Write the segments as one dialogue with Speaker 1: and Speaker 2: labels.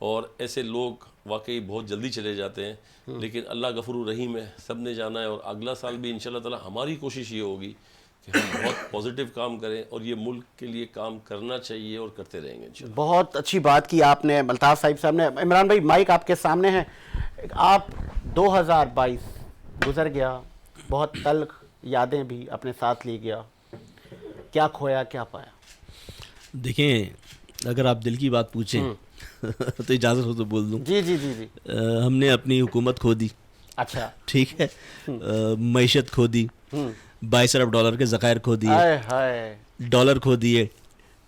Speaker 1: اور ایسے لوگ واقعی بہت جلدی چلے جاتے ہیں, لیکن اللہ غفور رحیم ہے, سب نے جانا ہے. اور اگلا سال بھی انشاءاللہ تعالی ہماری کوشش یہ ہوگی کہ ہم بہت پازیٹیو کام کریں, اور یہ ملک کے لیے کام کرنا چاہیے اور کرتے رہیں گے انشاءاللہ.
Speaker 2: بہت اچھی بات کی آپ نے الطاف صاحب نے. عمران بھائی مائک آپ کے سامنے ہے. آپ 2022 گزر گیا, بہت تلخ یادیں بھی اپنے ساتھ لے گیا, کیا کھویا کیا پایا؟
Speaker 3: دیکھیں, اگر آپ دل کی بات پوچھیں تو اجازت ہو تو بول دوں.
Speaker 2: جی جی جی جی.
Speaker 3: ہم نے اپنی حکومت کھو دی,
Speaker 2: اچھا
Speaker 3: ٹھیک ہے, معیشت کھو دی, 22 ارب ڈالر کے ذخائر کھو دیے, ڈالر کھو دیے,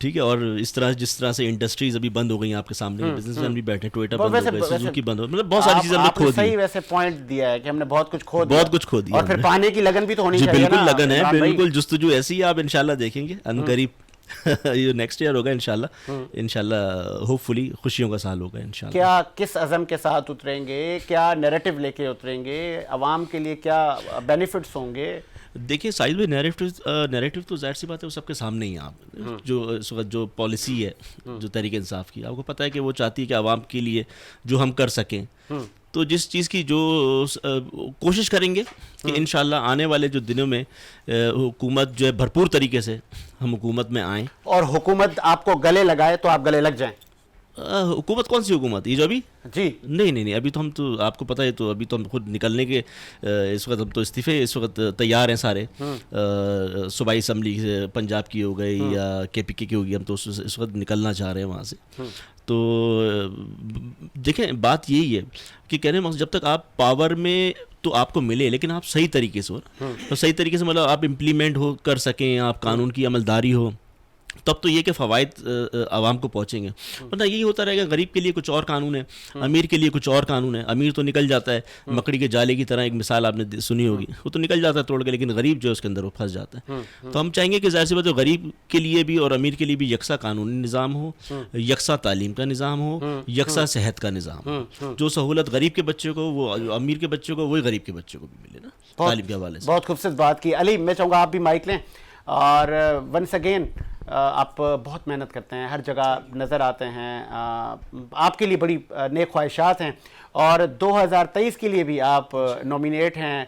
Speaker 3: ٹھیک ہے. اور اس طرح جس طرح سے انڈسٹریز ابھی بند ہو گئی ہیں آپ کے سامنے, بزنس مین بھی بیٹھے, ٹوئیٹا بند ہو گئے, سوزوکی بند ہو گئے, مطلب بہت ساری چیزیں ہم نے کھو دی.
Speaker 2: صحیح ویسے پوائنٹ دیا ہے کہ ہم نے بہت کچھ کھو دیا,
Speaker 3: بہت کچھ کھو دیا,
Speaker 2: اور پھر پانے کی لگن بھی تو ہونی چاہیے.
Speaker 3: بالکل لگن ہے, بالکل جستجو ایسی ہے. آپ انشاءاللہ دیکھیں گے ان قریب یہ نیکسٹ ایئر ہوگا انشاءاللہ ہوپ فلی خوشیوں کا سال ہوگا انشاءاللہ.
Speaker 2: کیا کس عزم کے ساتھ اتریں گے, کیا نیریٹو لے کے اتریں گے, عوام کے لیے کیا بینیفٹس ہوں گے؟
Speaker 3: دیکھیے ساحل بھائی, نیریٹو تو ظاہر سی بات ہے وہ سب کے سامنے ہی ہے. آپ جو اس وقت جو پالیسی ہے جو تحریک انصاف کی, آپ کو پتہ ہے کہ وہ چاہتی ہے کہ عوام کے لیے جو ہم کر سکیں, تو جس چیز کی جو کوشش کریں گے کہ انشاءاللہ آنے والے جو دنوں میں حکومت جو ہے بھرپور طریقے سے ہم حکومت میں آئیں. اور
Speaker 2: حکومت آپ کو گلے لگائے تو آپ گلے لگ جائیں.
Speaker 3: حکومت کون سی حکومت, یہ جو ابھی؟
Speaker 2: جی
Speaker 3: نہیں, ابھی تو ہم تو آپ کو پتہ ہے, تو ابھی تو ہم خود نکلنے کے اس وقت ہم تو استعفے اس وقت تیار ہیں سارے. صوبائی اسمبلی پنجاب کی ہو گئی یا KPK کی ہوگی, ہم تو اس وقت نکلنا چاہ رہے ہیں وہاں سے. تو دیکھیں بات یہی ہے کہ کہنے مقصد جب تک آپ پاور میں تو آپ کو ملے, لیکن آپ صحیح طریقے سے تو صحیح طریقے سے مطلب آپ امپلیمنٹ ہو کر سکیں, آپ قانون کی عملداری ہو, تب تو یہ کہ فوائد عوام کو پہنچیں گے. ورنہ یہی ہوتا رہے گا, غریب کے لیے کچھ اور قانون ہے, امیر کے لیے کچھ اور قانون ہے. امیر تو نکل جاتا ہے مکڑی کے جالے کی طرح, ایک مثال آپ نے سنی ہوگی, وہ تو نکل جاتا ہے توڑ کے, لیکن غریب جو ہے اس کے اندر وہ پھنس جاتا ہے. تو ہم چاہیں گے کہ ظاہر سی بات ہے غریب کے لیے بھی اور امیر کے لیے بھی یکساں قانونی نظام ہو, یکساں تعلیم کا نظام ہو, یکساں صحت کا نظام ہو. جو سہولت غریب کے بچے کو وہ امیر کے بچے کو, وہی غریب کے بچے کو بھی ملے نا تعلیم کے حوالے سے.
Speaker 2: بہت خوبصورت بات کی. علی, میں چاہوں گا آپ بھی مائک لیں. اور ونس اگین آپ بہت محنت کرتے ہیں, ہر جگہ نظر آتے ہیں, آپ کے لیے بڑی نیک خواہشات ہیں, اور 2023 کے لیے بھی آپ نومینیٹ ہیں.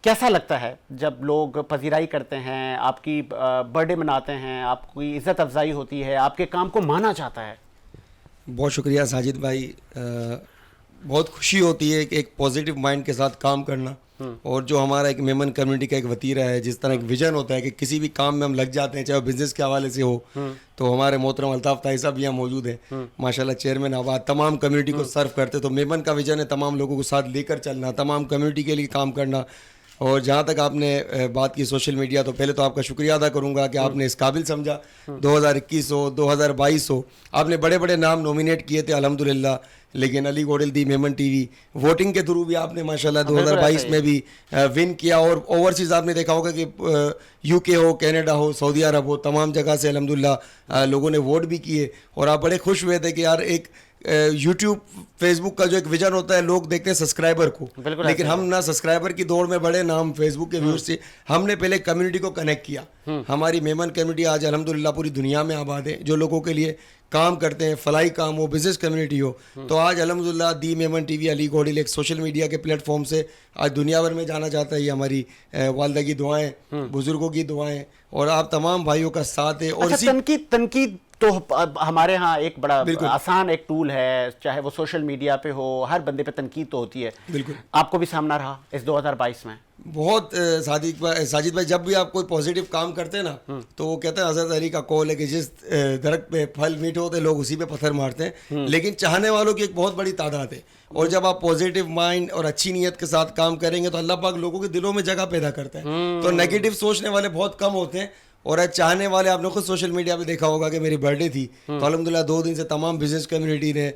Speaker 2: کیسا لگتا ہے جب لوگ پذیرائی کرتے ہیں, آپ کی برتھ ڈے مناتے ہیں, آپ کی عزت افزائی ہوتی ہے, آپ کے کام کو مانا جاتا ہے؟
Speaker 4: بہت شکریہ ساجد بھائی, بہت خوشی ہوتی ہے کہ ایک پازیٹیو مائنڈ کے ساتھ کام کرنا, اور جو ہمارا ایک میمن کمیونٹی کا ایک وتیرہ ہے, جس طرح ایک ویژن ہوتا ہے کہ کسی بھی کام میں ہم لگ جاتے ہیں, چاہے وہ بزنس کے حوالے سے ہو, تو ہمارے محترم الطاف طاہر صاحب یہاں موجود ہیں ماشاءاللہ, چیئرمین آباد, تمام کمیونٹی کو سرو کرتے. تو میمن کا ویژن ہے تمام لوگوں کو ساتھ لے کر چلنا, تمام کمیونٹی کے لیے کام کرنا. اور جہاں تک آپ نے بات کی سوشل میڈیا, تو پہلے تو آپ کا شکریہ ادا کروں گا کہ آپ نے اس قابل سمجھا. 2021 ہو 2022 ہو, آپ نے بڑے بڑے نام نومینیٹ کیے تھے الحمدللہ, لیکن علی گوڈل دی میمن ٹی وی ووٹنگ کے تھرو بھی آپ نے ماشاءاللہ 2022 میں بھی ون کیا. اور اوورسیز آپ نے دیکھا ہوگا کہ UK ہو, کینیڈا ہو, سعودی عرب ہو, تمام جگہ سے الحمدللہ لوگوں نے ووٹ بھی کیے. اور آپ بڑے خوش ہوئے تھے کہ یار ایک یوٹیوب فیس بک کا جو ایک ویژن ہوتا ہے, لوگ دیکھتے ہیں سبسکرائبر کو, لیکن ہم نہ سبسکرائبر کی دوڑ میں بڑے نام فیس بک کے ویورز سے, ہم نے پہلے کمیونٹی کو کنیکٹ کیا. ہماری میمن کمیونٹی آج الحمدللہ پوری دنیا میں آباد ہے, جو لوگوں کے لیے کام کرتے ہیں, فلاحی کام ہو, بزنس کمیونٹی ہو. تو آج الحمدللہ دی میمن ٹی وی علی گوڈل ایک سوشل میڈیا کے پلیٹ فارم سے آج دنیا بھر میں جانا جاتا ہے. یہ ہماری والدہ کی دعائیں, بزرگوں کی دعائیں, اور آپ تمام بھائیوں کا ساتھ ہے. اور
Speaker 2: تنقید تو ہمارے ہاں ایک بڑا آسان ایک ٹول ہے, چاہے وہ سوشل میڈیا پہ ہو, ہر بندے پہ تنقید تو ہوتی ہے. بالکل آپ کو بھی سامنا رہا اس 2022 میں
Speaker 4: بہت. ساجد بھائی, جب بھی آپ کوئی پازیٹیو کام کرتے ہیں نا, تو وہ کہتے ہیں حضرت علی کا قول ہے کہ جس درخت پہ پھل میٹھے ہوتے ہیں لوگ اسی پہ پتھر مارتے ہیں, لیکن چاہنے والوں کی ایک بہت بڑی تعداد ہے. اور جب آپ پازیٹیو مائنڈ اور اچھی نیت کے ساتھ کام کریں گے تو اللہ پاک لوگوں کے دلوں میں جگہ پیدا کرتا ہے. تو نیگیٹو سوچنے والے بہت کم ہوتے ہیں, اور چاہنے والے, آپ نے خود سوشل میڈیا پہ دیکھا ہوگا کہ میری برتھ ڈے تھی, تو الحمدللہ 2 دن سے تمام بزنس کمیونٹی نے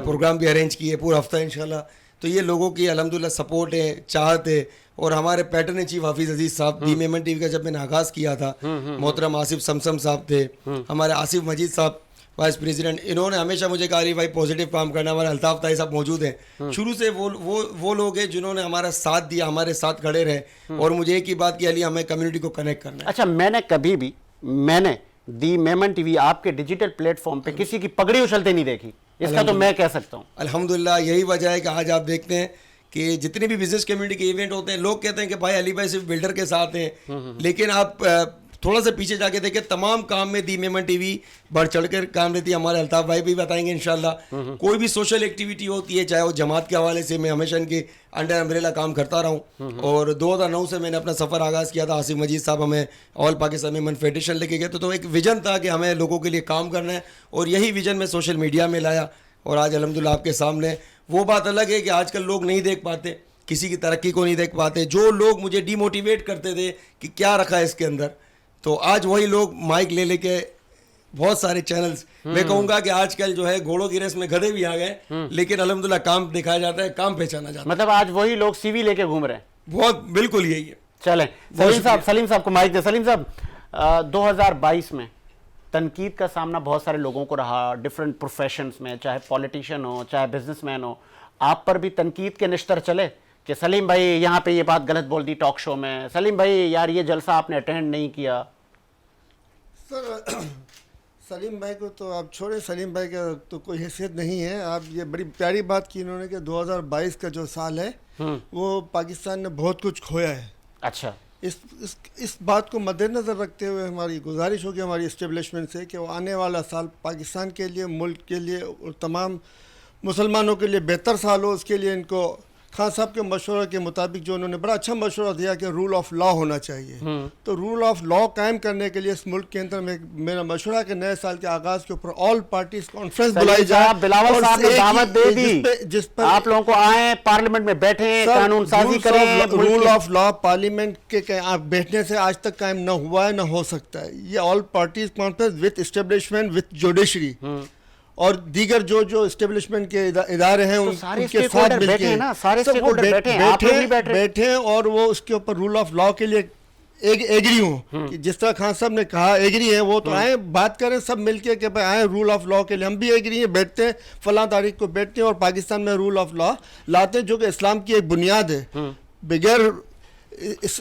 Speaker 4: پروگرام بھی ارینج کیے پورا ہفتہ انشاءاللہ. تو یہ لوگوں کی الحمدللہ سپورٹ ہے, چاہت ہے. اور ہمارے پیٹرن چیف حافظ عزیز صاحب, دی میمن ٹی وی کا جب میں نے آغاز کیا تھا, محترم آصف سمسم صاحب تھے, ہمارے آصف مجید صاحب وائس پریزیڈنٹ, انہوں نے ہمیشہ مجھے کہا علی بھائی پازیٹیو کام کرنا. ہمارے الطاف طاہر صاحب موجود ہیں شروع سے, وہ لوگ ہیں جنہوں نے ہمارا ساتھ دیا, ہمارے ساتھ کھڑے رہے, اور مجھے ایک ہی بات کی, علی ہمیں کمیونٹی کو کنیکٹ کرنا ہے.
Speaker 2: اچھا, میں نے دی میمن ٹی وی آپ کے ڈیجیٹل پلیٹ فارم پہ کسی کی پگڑی اچھلتے نہیں دیکھی, اس کا تو میں کہہ سکتا ہوں.
Speaker 4: الحمدللہ یہی وجہ ہے کہ آج آپ دیکھتے ہیں کہ جتنے بھی بزنس کمیونٹی کے ایونٹ ہوتے ہیں لوگ کہتے ہیں کہ بھائی علی بھائی صرف بلڈر کے ساتھ ہیں, لیکن آپ تھوڑا سا پیچھے جا کے دیکھیں تمام کام میں دی میمن ٹی وی بڑھ چڑھ کر کام لیتی ہے. ہمارے الطاف بھائی بھی بتائیں گے انشاءاللہ. کوئی بھی سوشل ایکٹیویٹی ہوتی ہے چاہے وہ جماعت کے حوالے سے, میں ہمیشہ ان کے انڈر امبریلا کام کرتا رہا ہوں, اور 2009 سے میں نے اپنا سفر آغاز کیا تھا. آصف مجید صاحب ہمیں آل پاکستان میمن فیڈریشن لے کے گئے تو ایک ویژن تھا کہ ہمیں لوگوں کے لیے کام کرنا ہے, اور یہی ویژن میں سوشل میڈیا میں لایا, اور آج الحمدللہ آپ کے سامنے. وہ بات الگ ہے کہ آج کل لوگ نہیں دیکھ پاتے, کسی کی ترقی کو نہیں دیکھ پاتے. جو لوگ مجھے ڈی موٹیویٹ کرتے تھے کہ کیا رکھا ہے اس کے اندر, تو آج وہی لوگ مائک لے کے بہت سارے چینلز, میں کہوں گا کہ آج کل جو ہے گھوڑوں کی ریس میں گدھے بھی آ گئے, لیکن الحمدللہ کام دکھایا جاتا ہے, کام پہچانا جاتا ہے.
Speaker 2: مطلب آج وہی لوگ سی وی لے کے گھوم رہے ہیں.
Speaker 4: بہت بالکل یہی ہے.
Speaker 2: چلیں سلیم صاحب کو مائک دیں. سلیم صاحب 2022 میں تنقید کا سامنا بہت سارے لوگوں کو رہا, ڈفرینٹ پروفیشنز میں, چاہے پولیٹیشین ہو چاہے بزنس مین ہو. آپ پر بھی تنقید کے نشتر چلے کہ سلیم بھائی یہاں پہ یہ بات غلط بول دی ٹاک شو میں, سلیم بھائی یار یہ جلسہ آپ نے اٹینڈ نہیں کیا؟
Speaker 5: سر سلیم بھائی کو تو آپ چھوڑیں, سلیم بھائی کا تو کوئی حیثیت نہیں ہے. آپ یہ بڑی پیاری بات کی انہوں نے کہ 2022 کا جو سال ہے وہ پاکستان نے بہت کچھ کھویا ہے.
Speaker 2: اچھا,
Speaker 5: اس بات کو مد نظر رکھتے ہوئے ہماری گزارش ہوگی ہماری اسٹیبلشمنٹ سے کہ وہ آنے والا سال پاکستان کے لیے, ملک کے لیے اور تمام مسلمانوں کے لیے بہتر سال ہو. اس کے لیے ان کو خان صاحب کے مشورہ کے مطابق جو انہوں نے بڑا اچھا مشورہ دیا کہ رول آف لا ہونا چاہیے, تو رول آف لا قائم کرنے کے لیے اس ملک کے اندر میرا مشورہ ہے کہ نئے سال کے آغاز کے اوپر آل پارٹیز کانفرنس بلائی جائے.
Speaker 2: بلاول صاحب نے دعوت دے دی
Speaker 5: جس پر
Speaker 2: آپ لوگوں کو آئیں, پارلیمنٹ میں بیٹھیں, قانون سازی کریں.
Speaker 5: رول آف لا پارلیمنٹ کے بیٹھنے سے آج تک قائم نہ ہوا ہے نہ ہو سکتا ہے. یہ all parties conference with establishment with judiciary اور دیگر جو اسٹیبلشمنٹ کے ادارے ہیں ان کے ساتھ مل کے بیٹھیں اور وہ اس کے اوپر رول آف لا کے لیے ایگری ہوں. جس طرح خان صاحب نے کہا ایگری ہیں وہ, تو آئیں بات کریں سب مل کے کہ بھائی آئیں رول آف لا کے لیے. ہم بھی ایگری ہیں, بیٹھتے ہیں فلاں تاریخ کو بیٹھتے ہیں اور پاکستان میں رول آف لا لاتے ہیں جو کہ اسلام کی ایک بنیاد ہے. بغیر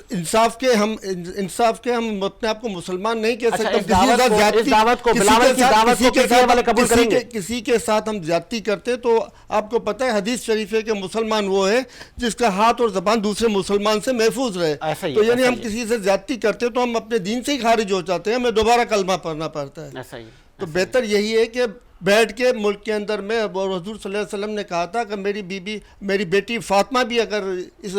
Speaker 5: انصاف کے ہم اپنے آپ کو مسلمان نہیں کہہ سکتے. کسی کے ساتھ ہم زیادتی کرتے تو آپ کو پتہ ہے حدیث شریف ہے کہ مسلمان وہ ہے جس کا ہاتھ اور زبان دوسرے مسلمان سے محفوظ رہے. تو یعنی ہم کسی سے زیادتی کرتے تو ہم اپنے دین سے ہی خارج ہو جاتے ہیں, ہمیں دوبارہ کلمہ پڑھنا پڑتا ہے. تو بہتر یہی ہے کہ بیٹھ کے ملک کے اندر میں, اور حضور صلی اللہ علیہ وسلم نے کہا تھا کہ میری بیٹی فاطمہ بھی اگر اس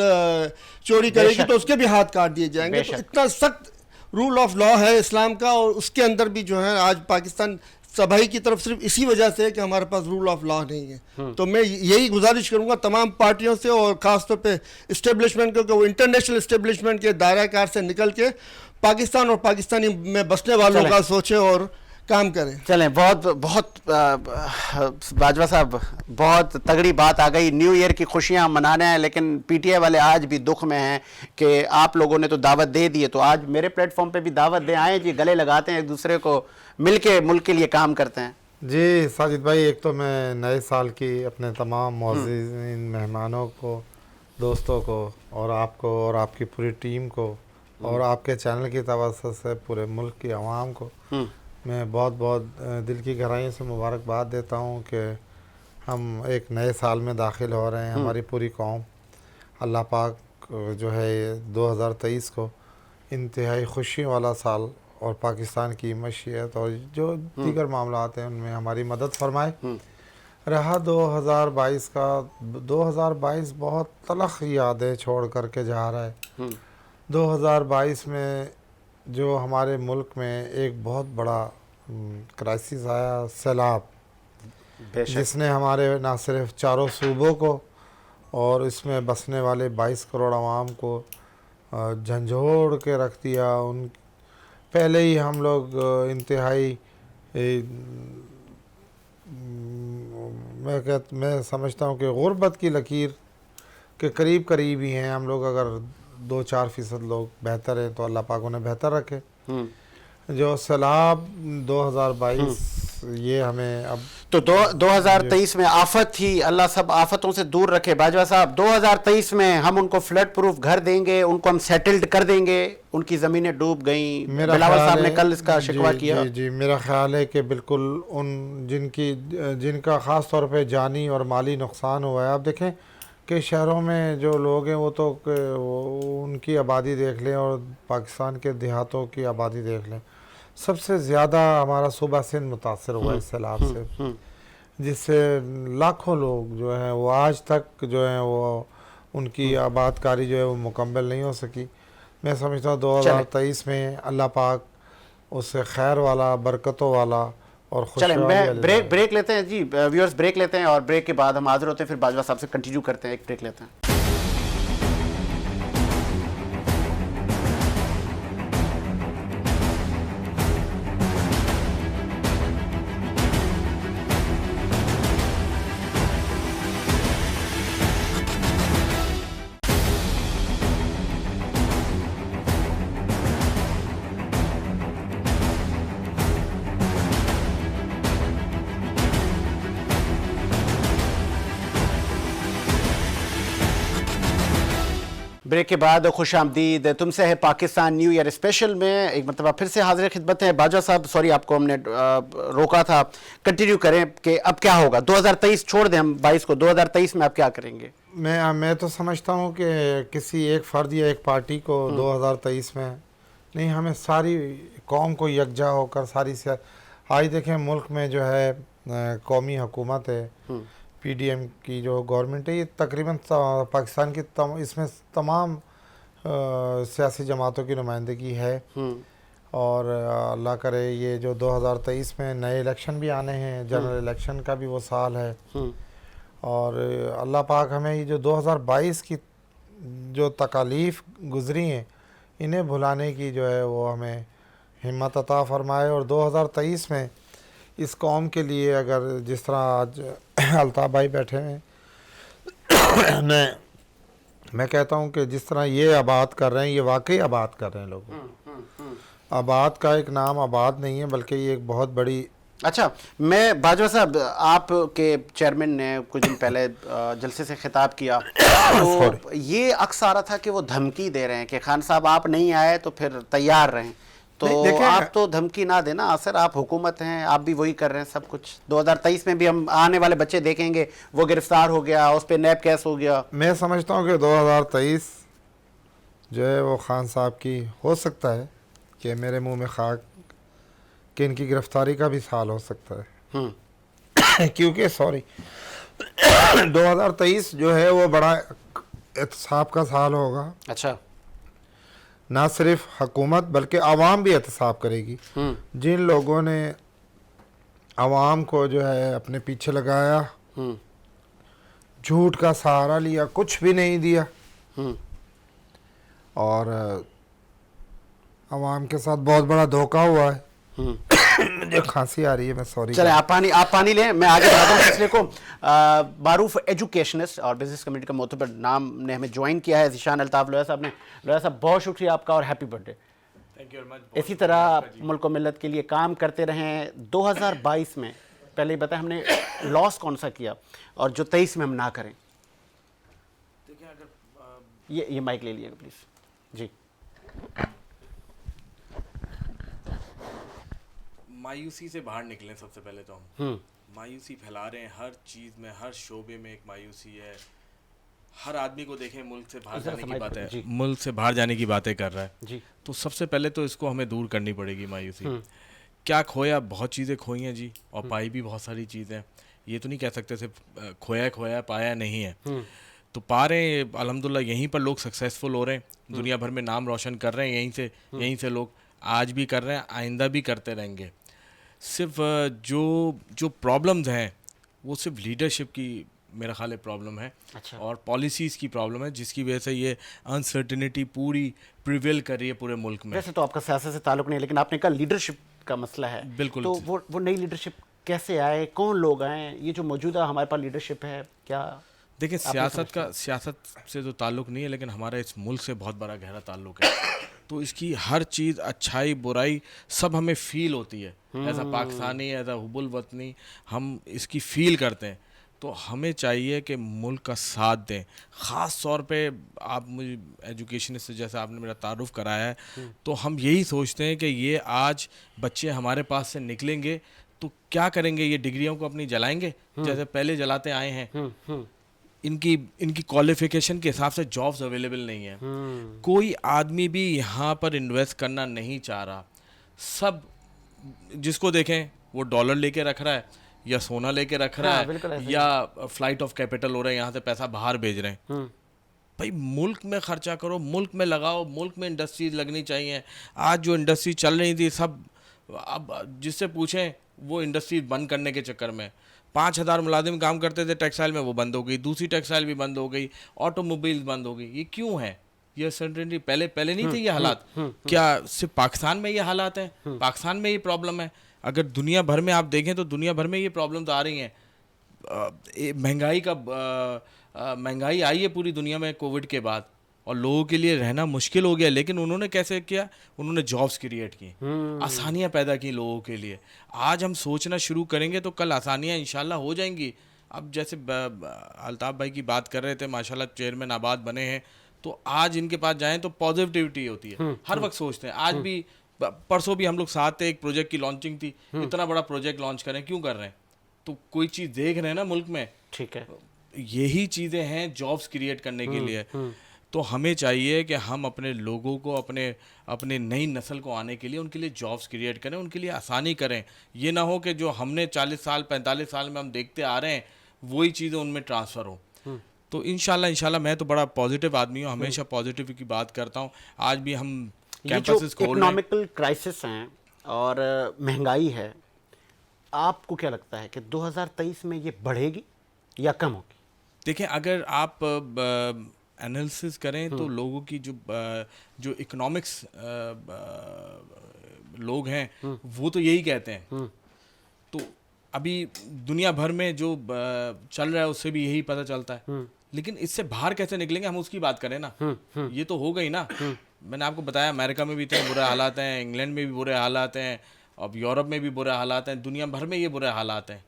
Speaker 5: چوری کرے گی تو اس کے بھی ہاتھ کاٹ دیے جائیں گے. تو اتنا سخت رول آف لا ہے اسلام کا, اور اس کے اندر بھی جو ہے آج پاکستان تباہی کی طرف صرف اسی وجہ سے ہے کہ ہمارے پاس رول آف لا نہیں ہے. تو میں یہی گزارش کروں گا تمام پارٹیوں سے اور خاص طور پہ اسٹیبلشمنٹ کو کہ وہ انٹرنیشنل اسٹیبلشمنٹ کے دائرہ کار سے نکل کے پاکستان اور پاکستانی میں بسنے والوں کا سوچے اور کام کریں.
Speaker 2: چلیں, بہت باجوہ صاحب بہت تگڑی بات آ گئی. نیو ایئر کی خوشیاں منانا ہے, لیکن پی ٹی آئی والے آج بھی دکھ میں ہیں کہ آپ لوگوں نے تو دعوت دے دی ہے, تو آج میرے پلیٹ فارم پہ بھی دعوت دیں, آئیں جی, گلے لگاتے ہیں ایک دوسرے کو, مل کے ملک کے لیے کام کرتے ہیں.
Speaker 6: جی ساجد بھائی, ایک تو میں نئے سال کی اپنے تمام معززین مہمانوں کو, دوستوں کو, اور آپ کو اور آپ کی پوری ٹیم کو اور آپ کے چینل کی توسط سے پورے ملک کی عوام کو میں بہت بہت دل کی گہرائیوں سے مبارکباد دیتا ہوں کہ ہم ایک نئے سال میں داخل ہو رہے ہیں. ہماری پوری قوم اللہ پاک جو ہے 2023 کو انتہائی خوشی والا سال اور پاکستان کی معیشت اور جو دیگر معاملات ہیں ان میں ہماری مدد فرمائے. رہا 2022 کا, 2022 بہت تلخ یادیں چھوڑ کر کے جا رہا ہے. 2022 میں جو ہمارے ملک میں ایک بہت بڑا کرائسس آیا, سیلاب, جس نے ہمارے نہ صرف چاروں صوبوں کو اور اس میں بسنے والے 22 کروڑ عوام کو جھنجھوڑ کے رکھ دیا. پہلے ہی ہم لوگ انتہائی میں سمجھتا ہوں کہ غربت کی لکیر کے قریب ہی ہیں ہم لوگ. اگر 2-4% لوگ بہتر ہیں تو اللہ پاک انہیں بہتر رکھے. جو سیلاب 2022 یہ ہمیں اب
Speaker 2: تو 2023 میں آفت تھی, اللہ سب آفتوں سے دور رکھے. باجوہ صاحب 2023 میں ہم ان کو فلڈ پروف گھر دیں گے, ان کو ہم سیٹلڈ کر دیں گے, ان کی زمینیں ڈوب گئیں. بلاول صاحب نے کل اس کا شکوہ کیا.
Speaker 6: جی میرا خیال ہے کہ بالکل ان جن کا خاص طور پہ جانی اور مالی نقصان ہوا ہے. آپ دیکھیں کہ شہروں میں جو لوگ ہیں وہ تو ان کی آبادی دیکھ لیں اور پاکستان کے دیہاتوں کی آبادی دیکھ لیں, سب سے زیادہ ہمارا صوبہ سندھ متاثر ہوا ہے اس سیلاب سے, جس سے لاکھوں لوگ جو ہیں وہ آج تک جو ہیں وہ ان کی آباد کاری جو ہے وہ مکمل نہیں ہو سکی. میں سمجھتا ہوں 2023 میں اللہ پاک اس سے خیر والا, برکتوں والا اور
Speaker 2: چلیں
Speaker 6: خوشحالی
Speaker 2: بریک لیتے ہیں جی ویورز, بریک لیتے ہیں, اور بریک کے بعد ہم حاضر ہوتے ہیں, پھر باجوہ صاحب سے کنٹینیو کرتے ہیں. ایک بریک لیتے ہیں. بریک کے بعد خوش آمدید. تم سے ہے پاکستان نیو ایئر اسپیشل میں ایک مرتبہ پھر سے حاضر خدمت ہیں. باجوہ صاحب سوری آپ کو ہم نے روکا تھا, کنٹینیو کریں کہ اب کیا ہوگا. 2023 چھوڑ دیں ہم 22 کو, 2023 میں آپ کیا کریں گے؟
Speaker 6: میں تو سمجھتا ہوں کہ کسی ایک فرد یا ایک پارٹی کو 2023 میں نہیں, ہمیں ساری قوم کو یکجا ہو کر ساری آج دیکھیں ملک میں جو ہے قومی حکومت ہے, پی ڈی ایم کی جو گورنمنٹ ہے, یہ تقریباً پاکستان کی اس میں تمام سیاسی جماعتوں کی نمائندگی ہے. اور اللہ کرے یہ جو 2023 میں نئے الیکشن بھی آنے ہیں, جنرل الیکشن کا بھی وہ سال ہے, اور اللہ پاک ہمیں یہ جو 2022 کی جو تکالیف گزری ہیں انہیں بھلانے کی جو ہے وہ ہمیں ہمت عطا فرمائے. اور 2023 میں اس قوم کے لیے اگر جس طرح آج الطاف بھائی بیٹھے ہیں, میں کہتا ہوں کہ جس طرح یہ آباد کر رہے ہیں, یہ واقعی آباد کر رہے ہیں لوگوں. آباد کا ایک نام آباد نہیں ہے بلکہ یہ ایک بہت بڑی.
Speaker 2: اچھا, میں باجوہ صاحب آپ کے چیئرمین نے کچھ دن پہلے جلسے سے خطاب کیا تو یہ عکس آ رہا تھا کہ وہ دھمکی دے رہے ہیں کہ خان صاحب آپ نہیں آئے تو پھر تیار رہیں. تو آپ تو دھمکی نہ دینا, سر آپ حکومت ہیں, آپ بھی وہی کر رہے ہیں سب کچھ. 2023 میں بھی ہم آنے والے بچے دیکھیں گے, وہ گرفتار ہو گیا, اس پہ نیب کیس ہو گیا.
Speaker 6: میں سمجھتا ہوں کہ 2023 جو ہے وہ خان صاحب کی ہو سکتا ہے کہ میرے منہ میں خاک کہ ان کی گرفتاری کا بھی سال ہو سکتا ہے. کیونکہ 2023 جو ہے وہ بڑا احتساب کا سال ہوگا.
Speaker 2: اچھا,
Speaker 6: نہ صرف حکومت بلکہ عوام بھی احتساب کرے گی. جن لوگوں نے عوام کو جو ہے اپنے پیچھے لگایا, جھوٹ کا سہارا لیا, کچھ بھی نہیں دیا, اور عوام کے ساتھ بہت بڑا دھوکہ ہوا ہے. مجھے کھانسی آ رہی ہے, میں سوری.
Speaker 2: چلیں آپ پانی لیں, میں آگے بڑھاتا ہوں سلسلے کو. معروف ایجوکیشنسٹ اور بزنس کمیونٹی کا معتبر نام نے ہمیں جوائن کیا ہے ذیشان الطاف لویا صاحب نے. لویا صاحب بہت شکریہ آپ کا اور ہیپی برتھ ڈے. اسی طرح ملک و ملت کے لیے کام کرتے رہیں. 2022 میں پہلے ہی بتائیں ہم نے لاس کون سا کیا اور جو 23 میں ہم نہ کریں. یہ مائک لے لیے گا پلیز. جی,
Speaker 7: مایوسی سے باہر نکلیں. سب سے پہلے تو ہم مایوسی پھیلا رہے ہیں ہر چیز میں, ہر شعبے میں ایک مایوسی ہے. ہر آدمی کو دیکھیں ملک سے باہر جانے کی باتیں, ملک سے باہر جانے کی باتیں کر رہا ہے. تو سب سے پہلے تو اس کو ہمیں دور کرنی پڑے گی مایوسی. کیا کھویا, بہت چیزیں کھوئی ہیں جی, اور پائی بھی بہت ساری چیزیں. یہ تو نہیں کہہ سکتے صرف کھویا پایا نہیں ہے. تو پا رہے ہیں الحمدللہ, یہیں پر لوگ سکسیزفل ہو رہے ہیں, دنیا بھر میں نام روشن کر رہے ہیں. یہیں سے لوگ آج بھی کر رہے ہیں, آئندہ بھی کرتے رہیں گے. صرف جو پرابلمز ہیں وہ صرف لیڈرشپ کی میرا خیال ہے پرابلم ہے, اور پالیسیز کی پرابلم ہے, جس کی وجہ سے یہ انسرٹنٹی پوری پریویل کر رہی ہے پورے ملک میں.
Speaker 2: ویسے تو آپ کا سیاست سے تعلق نہیں ہے, لیکن آپ نے کہا لیڈرشپ کا مسئلہ ہے.
Speaker 7: بالکل.
Speaker 2: تو وہ نئی لیڈرشپ کیسے آئے, کون لوگ آئیں, یہ جو موجودہ ہمارے پاس لیڈرشپ ہے کیا؟
Speaker 7: دیکھیں سیاست سے تو تعلق نہیں ہے, لیکن ہمارا اس ملک سے بہت بڑا گہرا تعلق ہے. تو اس کی ہر چیز اچھائی برائی سب ہمیں فیل ہوتی ہے as a Pakistani, as a حب الوطنی, ہم اس کی فیل کرتے ہیں. تو ہمیں چاہیے کہ ملک کا ساتھ دیں. خاص طور پہ آپ مجھے ایجوکیشنسٹ سے جیسے آپ نے میرا تعارف کرایا ہے, تو ہم یہی سوچتے ہیں کہ یہ آج بچے ہمارے پاس سے نکلیں گے تو کیا کریں گے؟ یہ ڈگریوں کو اپنی جلائیں گے جیسے پہلے جلاتے آئے ہیں. ان کی کوالیفیکیشن کے حساب سے جابس اویلیبل نہیں ہیں. کوئی آدمی بھی یہاں پر انویسٹ کرنا نہیں چاہ رہا. سب جس کو دیکھیں وہ ڈالر لے کے رکھ رہا ہے, یا سونا لے کے رکھ رہا ہے, یا فلائٹ آف کیپٹل ہو رہا ہے, یہاں سے پیسہ باہر بھیج رہے ہیں. بھائی ملک میں خرچہ کرو, ملک میں لگاؤ, ملک میں انڈسٹریز لگنی چاہیے. آج جو انڈسٹری چل رہی تھی سب, اب جس سے پوچھیں وہ انڈسٹریز بند کرنے کے چکر میں 5,000 ملازم کام کرتے تھے ٹیکسٹائل میں, وہ بند ہو گئی. دوسری ٹیکسٹائل بھی بند ہو گئی, آٹو موبائلز بند ہو گئی. یہ کیوں ہے؟ یہ سرٹنٹی پہلے نہیں تھے یہ حالات. کیا صرف پاکستان میں یہ حالات ہیں؟ پاکستان میں یہ پرابلم ہے؟ اگر دنیا بھر میں آپ دیکھیں تو دنیا بھر میں یہ پرابلمز آ رہی ہیں. مہنگائی آئی ہے پوری دنیا میں کووڈ کے بعد, اور لوگوں کے لیے رہنا مشکل ہو گیا. لیکن انہوں نے کیسے کیا؟ انہوں نے جابس کریٹ کی, آسانیاں پیدا کی لوگوں کے لیے. آج ہم سوچنا شروع کریں گے تو کل آسانیاں انشاءاللہ ہو جائیں گی. اب جیسے الطاف بھائی کی بات کر رہے تھے, ماشاءاللہ چیئرمین آباد بنے ہیں, تو آج ان کے پاس جائیں تو پازیٹیوٹی ہوتی ہے. ہر وقت سوچتے ہیں. آج بھی پرسوں بھی ہم لوگ ساتھ تھے, ایک پروجیکٹ کی لانچنگ تھی. اتنا بڑا پروجیکٹ لانچ کریں, کیوں کر رہے ہیں؟ تو کوئی چیز دیکھ رہے ہیں نا ملک میں.
Speaker 2: ٹھیک ہے,
Speaker 7: یہی چیزیں ہیں جابس کریٹ کرنے کے لیے. تو ہمیں چاہیے کہ ہم اپنے لوگوں کو, اپنے نئی نسل کو آنے کے لیے ان کے لیے جابس کریٹ کریں, ان کے لیے آسانی کریں. یہ نہ ہو کہ جو ہم نے 40 سال 45 سال میں ہم دیکھتے آ رہے ہیں وہی چیزیں ان میں ٹرانسفر ہوں. تو انشاءاللہ میں تو بڑا پازیٹیو آدمی ہوں, ہمیشہ پازیٹیو کی بات کرتا ہوں. آج بھی ہم کیمپسز کھول رہے ہیں.
Speaker 2: اکنامکل کرائسس ہیں اور مہنگائی ہے, آپ کو کیا لگتا ہے کہ 2023 میں یہ بڑھے گی یا کم ہوگی؟
Speaker 7: دیکھیں, اگر آپ انالیسس کریں تو لوگوں کی جو اکنامکس لوگ ہیں وہ تو یہی کہتے ہیں. تو ابھی دنیا بھر میں جو چل رہا ہے اس سے بھی یہی پتہ چلتا ہے. لیکن اس سے باہر کیسے نکلیں گے, ہم اس کی بات کریں نا. یہ تو ہو گئی نا. میں نے آپ کو بتایا امریکہ میں بھی اتنے برے حالات ہیں, انگلینڈ میں بھی برے حالات ہیں, اب یورپ میں بھی برے حالات ہیں, دنیا بھر میں یہ برے حالات ہیں.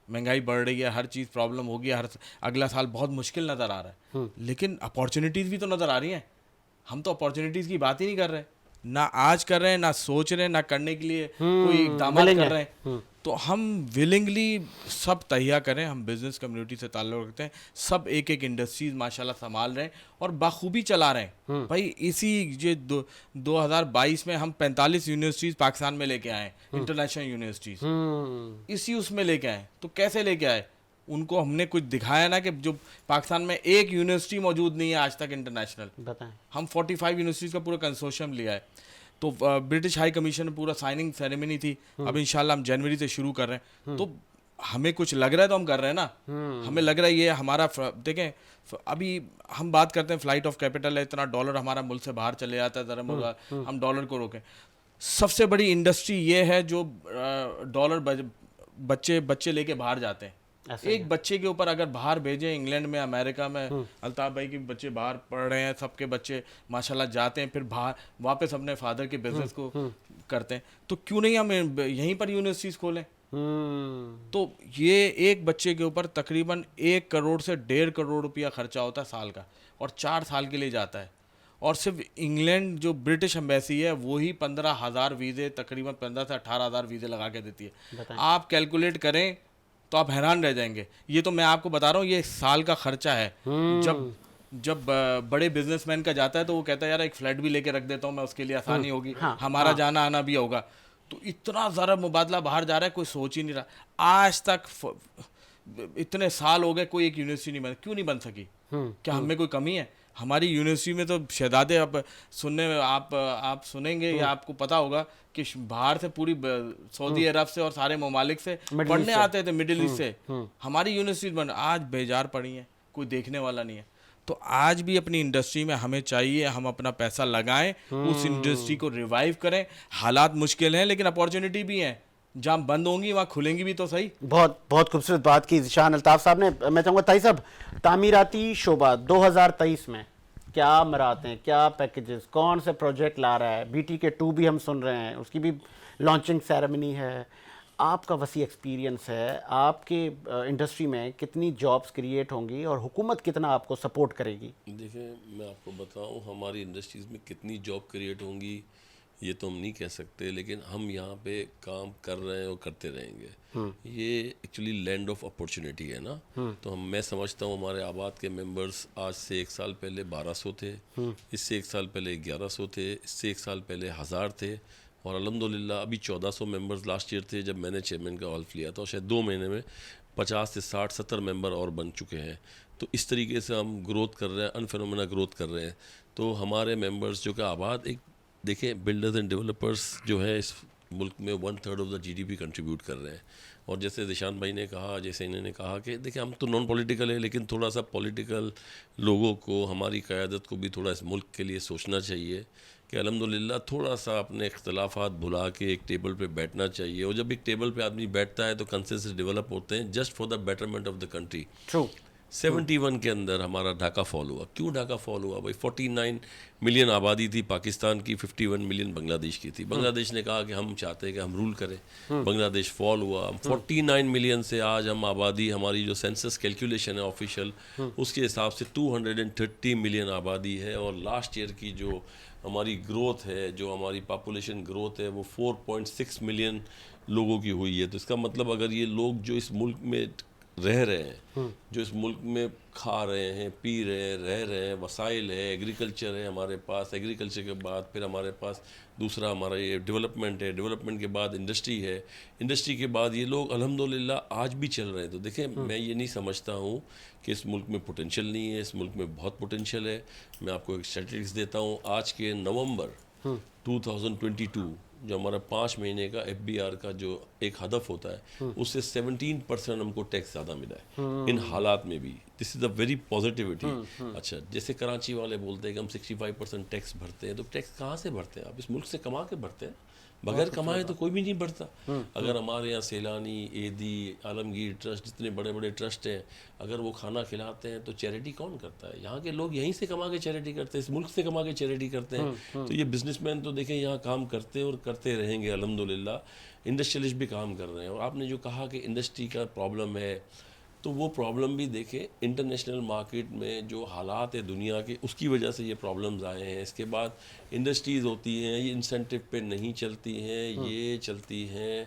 Speaker 7: مہنگائی بڑھ رہی ہے, ہر چیز پرابلم ہو گیا, اگلا سال بہت مشکل نظر آ رہا ہے. لیکن اپارچونیٹیز بھی تو نظر آ رہی ہیں. ہم تو اپارچونیٹیز کی بات ہی نہیں کر رہے, نہ آج کر رہے ہیں, نہ سوچ رہے ہیں, نہ کرنے کے لیے کوئی اقدامات کر رہے ہیں. تو ہم ولنگلی سب تہیا کریں. ہم بزنس کمیونٹی سے تعلق رکھتے ہیں, سب ایک انڈسٹریز ماشاءاللہ سنبھال رہے ہیں اور بخوبی چلا رہے ہیں. بھائی اسی 2022 میں ہم 45 یونیورسٹیز پاکستان میں لے کے آئے, انٹرنیشنل یونیورسٹیز اسی اس میں لے کے آئے. تو کیسے لے کے آئے؟ ان کو ہم نے کچھ دکھایا نا, کہ جو پاکستان میں ایک یونیورسٹی موجود نہیں ہے آج تک انٹرنیشنل. ہم 45 یونیورسٹیز کا پورا کنسورشیم لیا ہے. تو برٹش ہائی کمیشن میں پورا سائننگ سیریمنی تھی. اب انشاءاللہ ہم جنوری سے شروع کر رہے ہیں. تو ہمیں کچھ لگ رہا ہے تو ہم کر رہے ہیں نا. ہمیں لگ رہا ہے یہ ہمارا, دیکھیں ابھی ہم بات کرتے ہیں فلائٹ آف کیپٹل ہے, اتنا ڈالر ہمارا ملک سے باہر چلے جاتا ہے, ذرا ہم ڈالر کو روکیں. سب سے بڑی انڈسٹری یہ ہے جو ڈالر بچے لے کے باہر جاتے ہیں. ایک بچے کے اوپر اگر باہر بھیجیں, انگلینڈ میں, امریکہ میں, الطاف بھائی کے بچے باہر پڑھ رہے ہیں, سب کے بچے ماشاءاللہ جاتے ہیں, پھر باہر واپس اپنے فادر کے بزنس کو کرتے ہیں. تو کیوں نہیں ہم یہیں پر یونیورسٹیز کھولیں؟ تو یہ ایک بچے کے اوپر تقریباً 1 کروڑ سے 1.5 کروڑ روپیہ خرچہ ہوتا ہے سال کا, اور 4 سال کے لیے جاتا ہے. اور صرف انگلینڈ جو برٹش ایمبیسی ہے وہی 15,000 ویزے, تقریباً 15 سے 18,000 ویزے لگا کے دیتی ہے. آپ کیلکولیٹ کریں تو آپ حیران رہ جائیں گے. یہ تو میں آپ کو بتا رہا ہوں, یہ سال کا خرچہ ہے. جب بڑے بزنس مین کا جاتا ہے تو وہ کہتا ہے یار ایک فلیٹ بھی لے کے رکھ دیتا ہوں میں, اس کے لیے آسانی ہوگی, ہمارا جانا آنا بھی ہوگا. تو اتنا زیادہ مبادلہ باہر جا رہا ہے, کوئی سوچ ہی نہیں رہا. آج تک اتنے سال ہو گئے کوئی ایک یونیورسٹی نہیں بن, کیوں نہیں بن سکی؟ کیا ہم میں کوئی کمی ہے؟ ہماری یونیورسٹی میں تو شہزادے, اب سننے میں آپ سنیں گے یا آپ کو پتا ہوگا کہ باہر سے پوری سعودی عرب سے اور سارے ممالک سے پڑھنے آتے تھے, مڈل ایسٹ سے. ہماری یونیورسٹی بن آج بیجار پڑی ہیں, کوئی دیکھنے والا نہیں ہے. تو آج بھی اپنی انڈسٹری میں ہمیں چاہیے ہم اپنا پیسہ لگائیں, اس انڈسٹری کو ریوائیو کریں. حالات مشکل ہیں لیکن اپارچونیٹی بھی ہیں, جہاں بند ہوں گی وہاں کھلیں گی بھی تو صحیح.
Speaker 2: بہت بہت خوبصورت بات کی ذیشان الطاف صاحب نے. میں چاہوں گا طاہر صاحب, تعمیراتی شعبہ 2023 میں کیا مراحتیں, کیا پیکیجز, کون سے پروجیکٹ لا رہا ہے. BTK2 بھی ہم سن رہے ہیں, اس کی بھی لانچنگ سیریمنی ہے. آپ کا وسیع ایکسپیرینس ہے, آپ کے انڈسٹری میں کتنی جابس کریٹ ہوں گی اور حکومت کتنا آپ کو سپورٹ کرے گی؟
Speaker 1: دیکھیں میں آپ کو بتاؤں ہماری انڈسٹریز میں کتنی جاب کریٹ ہوں گی یہ تو ہم نہیں کہہ سکتے, لیکن ہم یہاں پہ کام کر رہے ہیں اور کرتے رہیں گے. یہ ایکچولی لینڈ آف اپورچونیٹی ہے نا, تو میں سمجھتا ہوں ہمارے آباد کے ممبرز آج سے 1 سال پہلے 1200 تھے, اس سے 1 سال پہلے 1100 تھے, اس سے 1 سال پہلے 1000 تھے, اور الحمدللہ ابھی 1400 ممبرز لاسٹ ایئر تھے جب میں نے چیئرمین کا حلف لیا تھا, اور شاید 2 مہینے میں 50 سے 60 70 ممبر اور بن چکے ہیں. تو اس طریقے سے ہم گروتھ کر رہے ہیں, انفینومینا گروتھ کر رہے ہیں. تو ہمارے ممبرز جو کہ آباد, ایک دیکھیں بلڈرز اینڈ ڈیولپرز جو ہے اس ملک میں 1/3 آف دا GDP کنٹریبیوٹ کر رہے ہیں. اور جیسے ذیشان بھائی نے کہا, جیسے انہوں نے کہا کہ دیکھیں ہم تو نان پولیٹیکل ہے, لیکن تھوڑا سا پولیٹیکل لوگوں کو, ہماری قیادت کو بھی تھوڑا اس ملک کے لیے سوچنا چاہیے کہ الحمدللہ تھوڑا سا اپنے اختلافات بھلا کے ایک ٹیبل پہ بیٹھنا چاہیے. اور جب ایک ٹیبل پہ آدمی بیٹھتا ہے تو کنسنسس ڈیولپ ہوتے ہیں just for the betterment of the country. 71 کے اندر ہمارا ڈھاکہ فال ہوا. کیوں ڈھاکہ فال ہوا بھائی؟ 49 ملین آبادی تھی پاکستان کی, 51 ملین بنگلہ دیش کی تھی. بنگلہ دیش نے کہا کہ ہم چاہتے ہیں کہ ہم رول کریں, بنگلہ دیش فال ہوا. 49 ملین سے آج ہم آبادی, ہماری جو سینسس کیلکولیشن ہے آفیشیل, اس کے حساب سے 230 ملین آبادی ہے. اور لاسٹ ایئر کی جو ہماری گروتھ ہے, جو ہماری پاپولیشن گروتھ ہے, وہ 4.6 ملین لوگوں کی ہوئی ہے. تو اس کا مطلب اگر یہ لوگ جو اس ملک میں رہ رہے ہیں, جو اس ملک میں کھا رہے ہیں, پی رہے ہیں, رہ رہے ہیں, وسائل ہے, ایگریکلچر ہے ہمارے پاس, ایگریکلچر کے بعد پھر ہمارے پاس دوسرا ہمارا یہ ڈیولپمنٹ ہے, ڈیولپمنٹ کے بعد انڈسٹری ہے, انڈسٹری کے بعد یہ لوگ الحمدللہ آج بھی چل رہے ہیں. تو دیکھیں میں یہ نہیں سمجھتا ہوں کہ اس ملک میں پوٹینشیل نہیں ہے, اس ملک میں بہت پوٹینشیل ہے. میں آپ کو ایک اسٹیٹسٹکس دیتا ہوں. آج کے نومبر 2022 جو ہمارا 5 مہینے کا FBR کا جو ایک ہدف ہوتا ہے, اس سے 17% ہم کو ٹیکس زیادہ ملا ہے ان حالات میں بھی. دس از اے ویری پازیٹیوٹی. اچھا جیسے کراچی والے بولتے ہیں کہ ہم 65% ٹیکس بھرتے ہیں, تو ٹیکس کہاں سے بھرتے ہیں آپ؟ اس ملک سے کما کے بھرتے ہیں, بغیر کمائے تو کوئی بھی نہیں بھرتا. اگر ہمارے یہاں سیلانی, ایدی, عالمگیر ٹرسٹ, جتنے بڑے بڑے ٹرسٹ ہیں, اگر وہ کھانا کھلاتے ہیں تو چیریٹی کون کرتا ہے؟ یہاں کے لوگ یہیں سے کما کے چیریٹی کرتے ہیں, اس ملک سے کما کے چیریٹی کرتے ہیں. تو یہ بزنس مین تو دیکھیں یہاں کام کرتے اور کرتے رہیں گے الحمدللہ. انڈسٹریلسٹ بھی کام کر رہے ہیں. اور آپ نے جو کہا کہ انڈسٹری کا پرابلم ہے, تو وہ پرابلم بھی دیکھیں انٹرنیشنل مارکیٹ میں جو حالات ہے دنیا کے, اس کی وجہ سے یہ پرابلمز آئے ہیں. اس کے بعد انڈسٹریز ہوتی ہیں, یہ انسینٹو پہ نہیں چلتی ہیں, یہ چلتی ہیں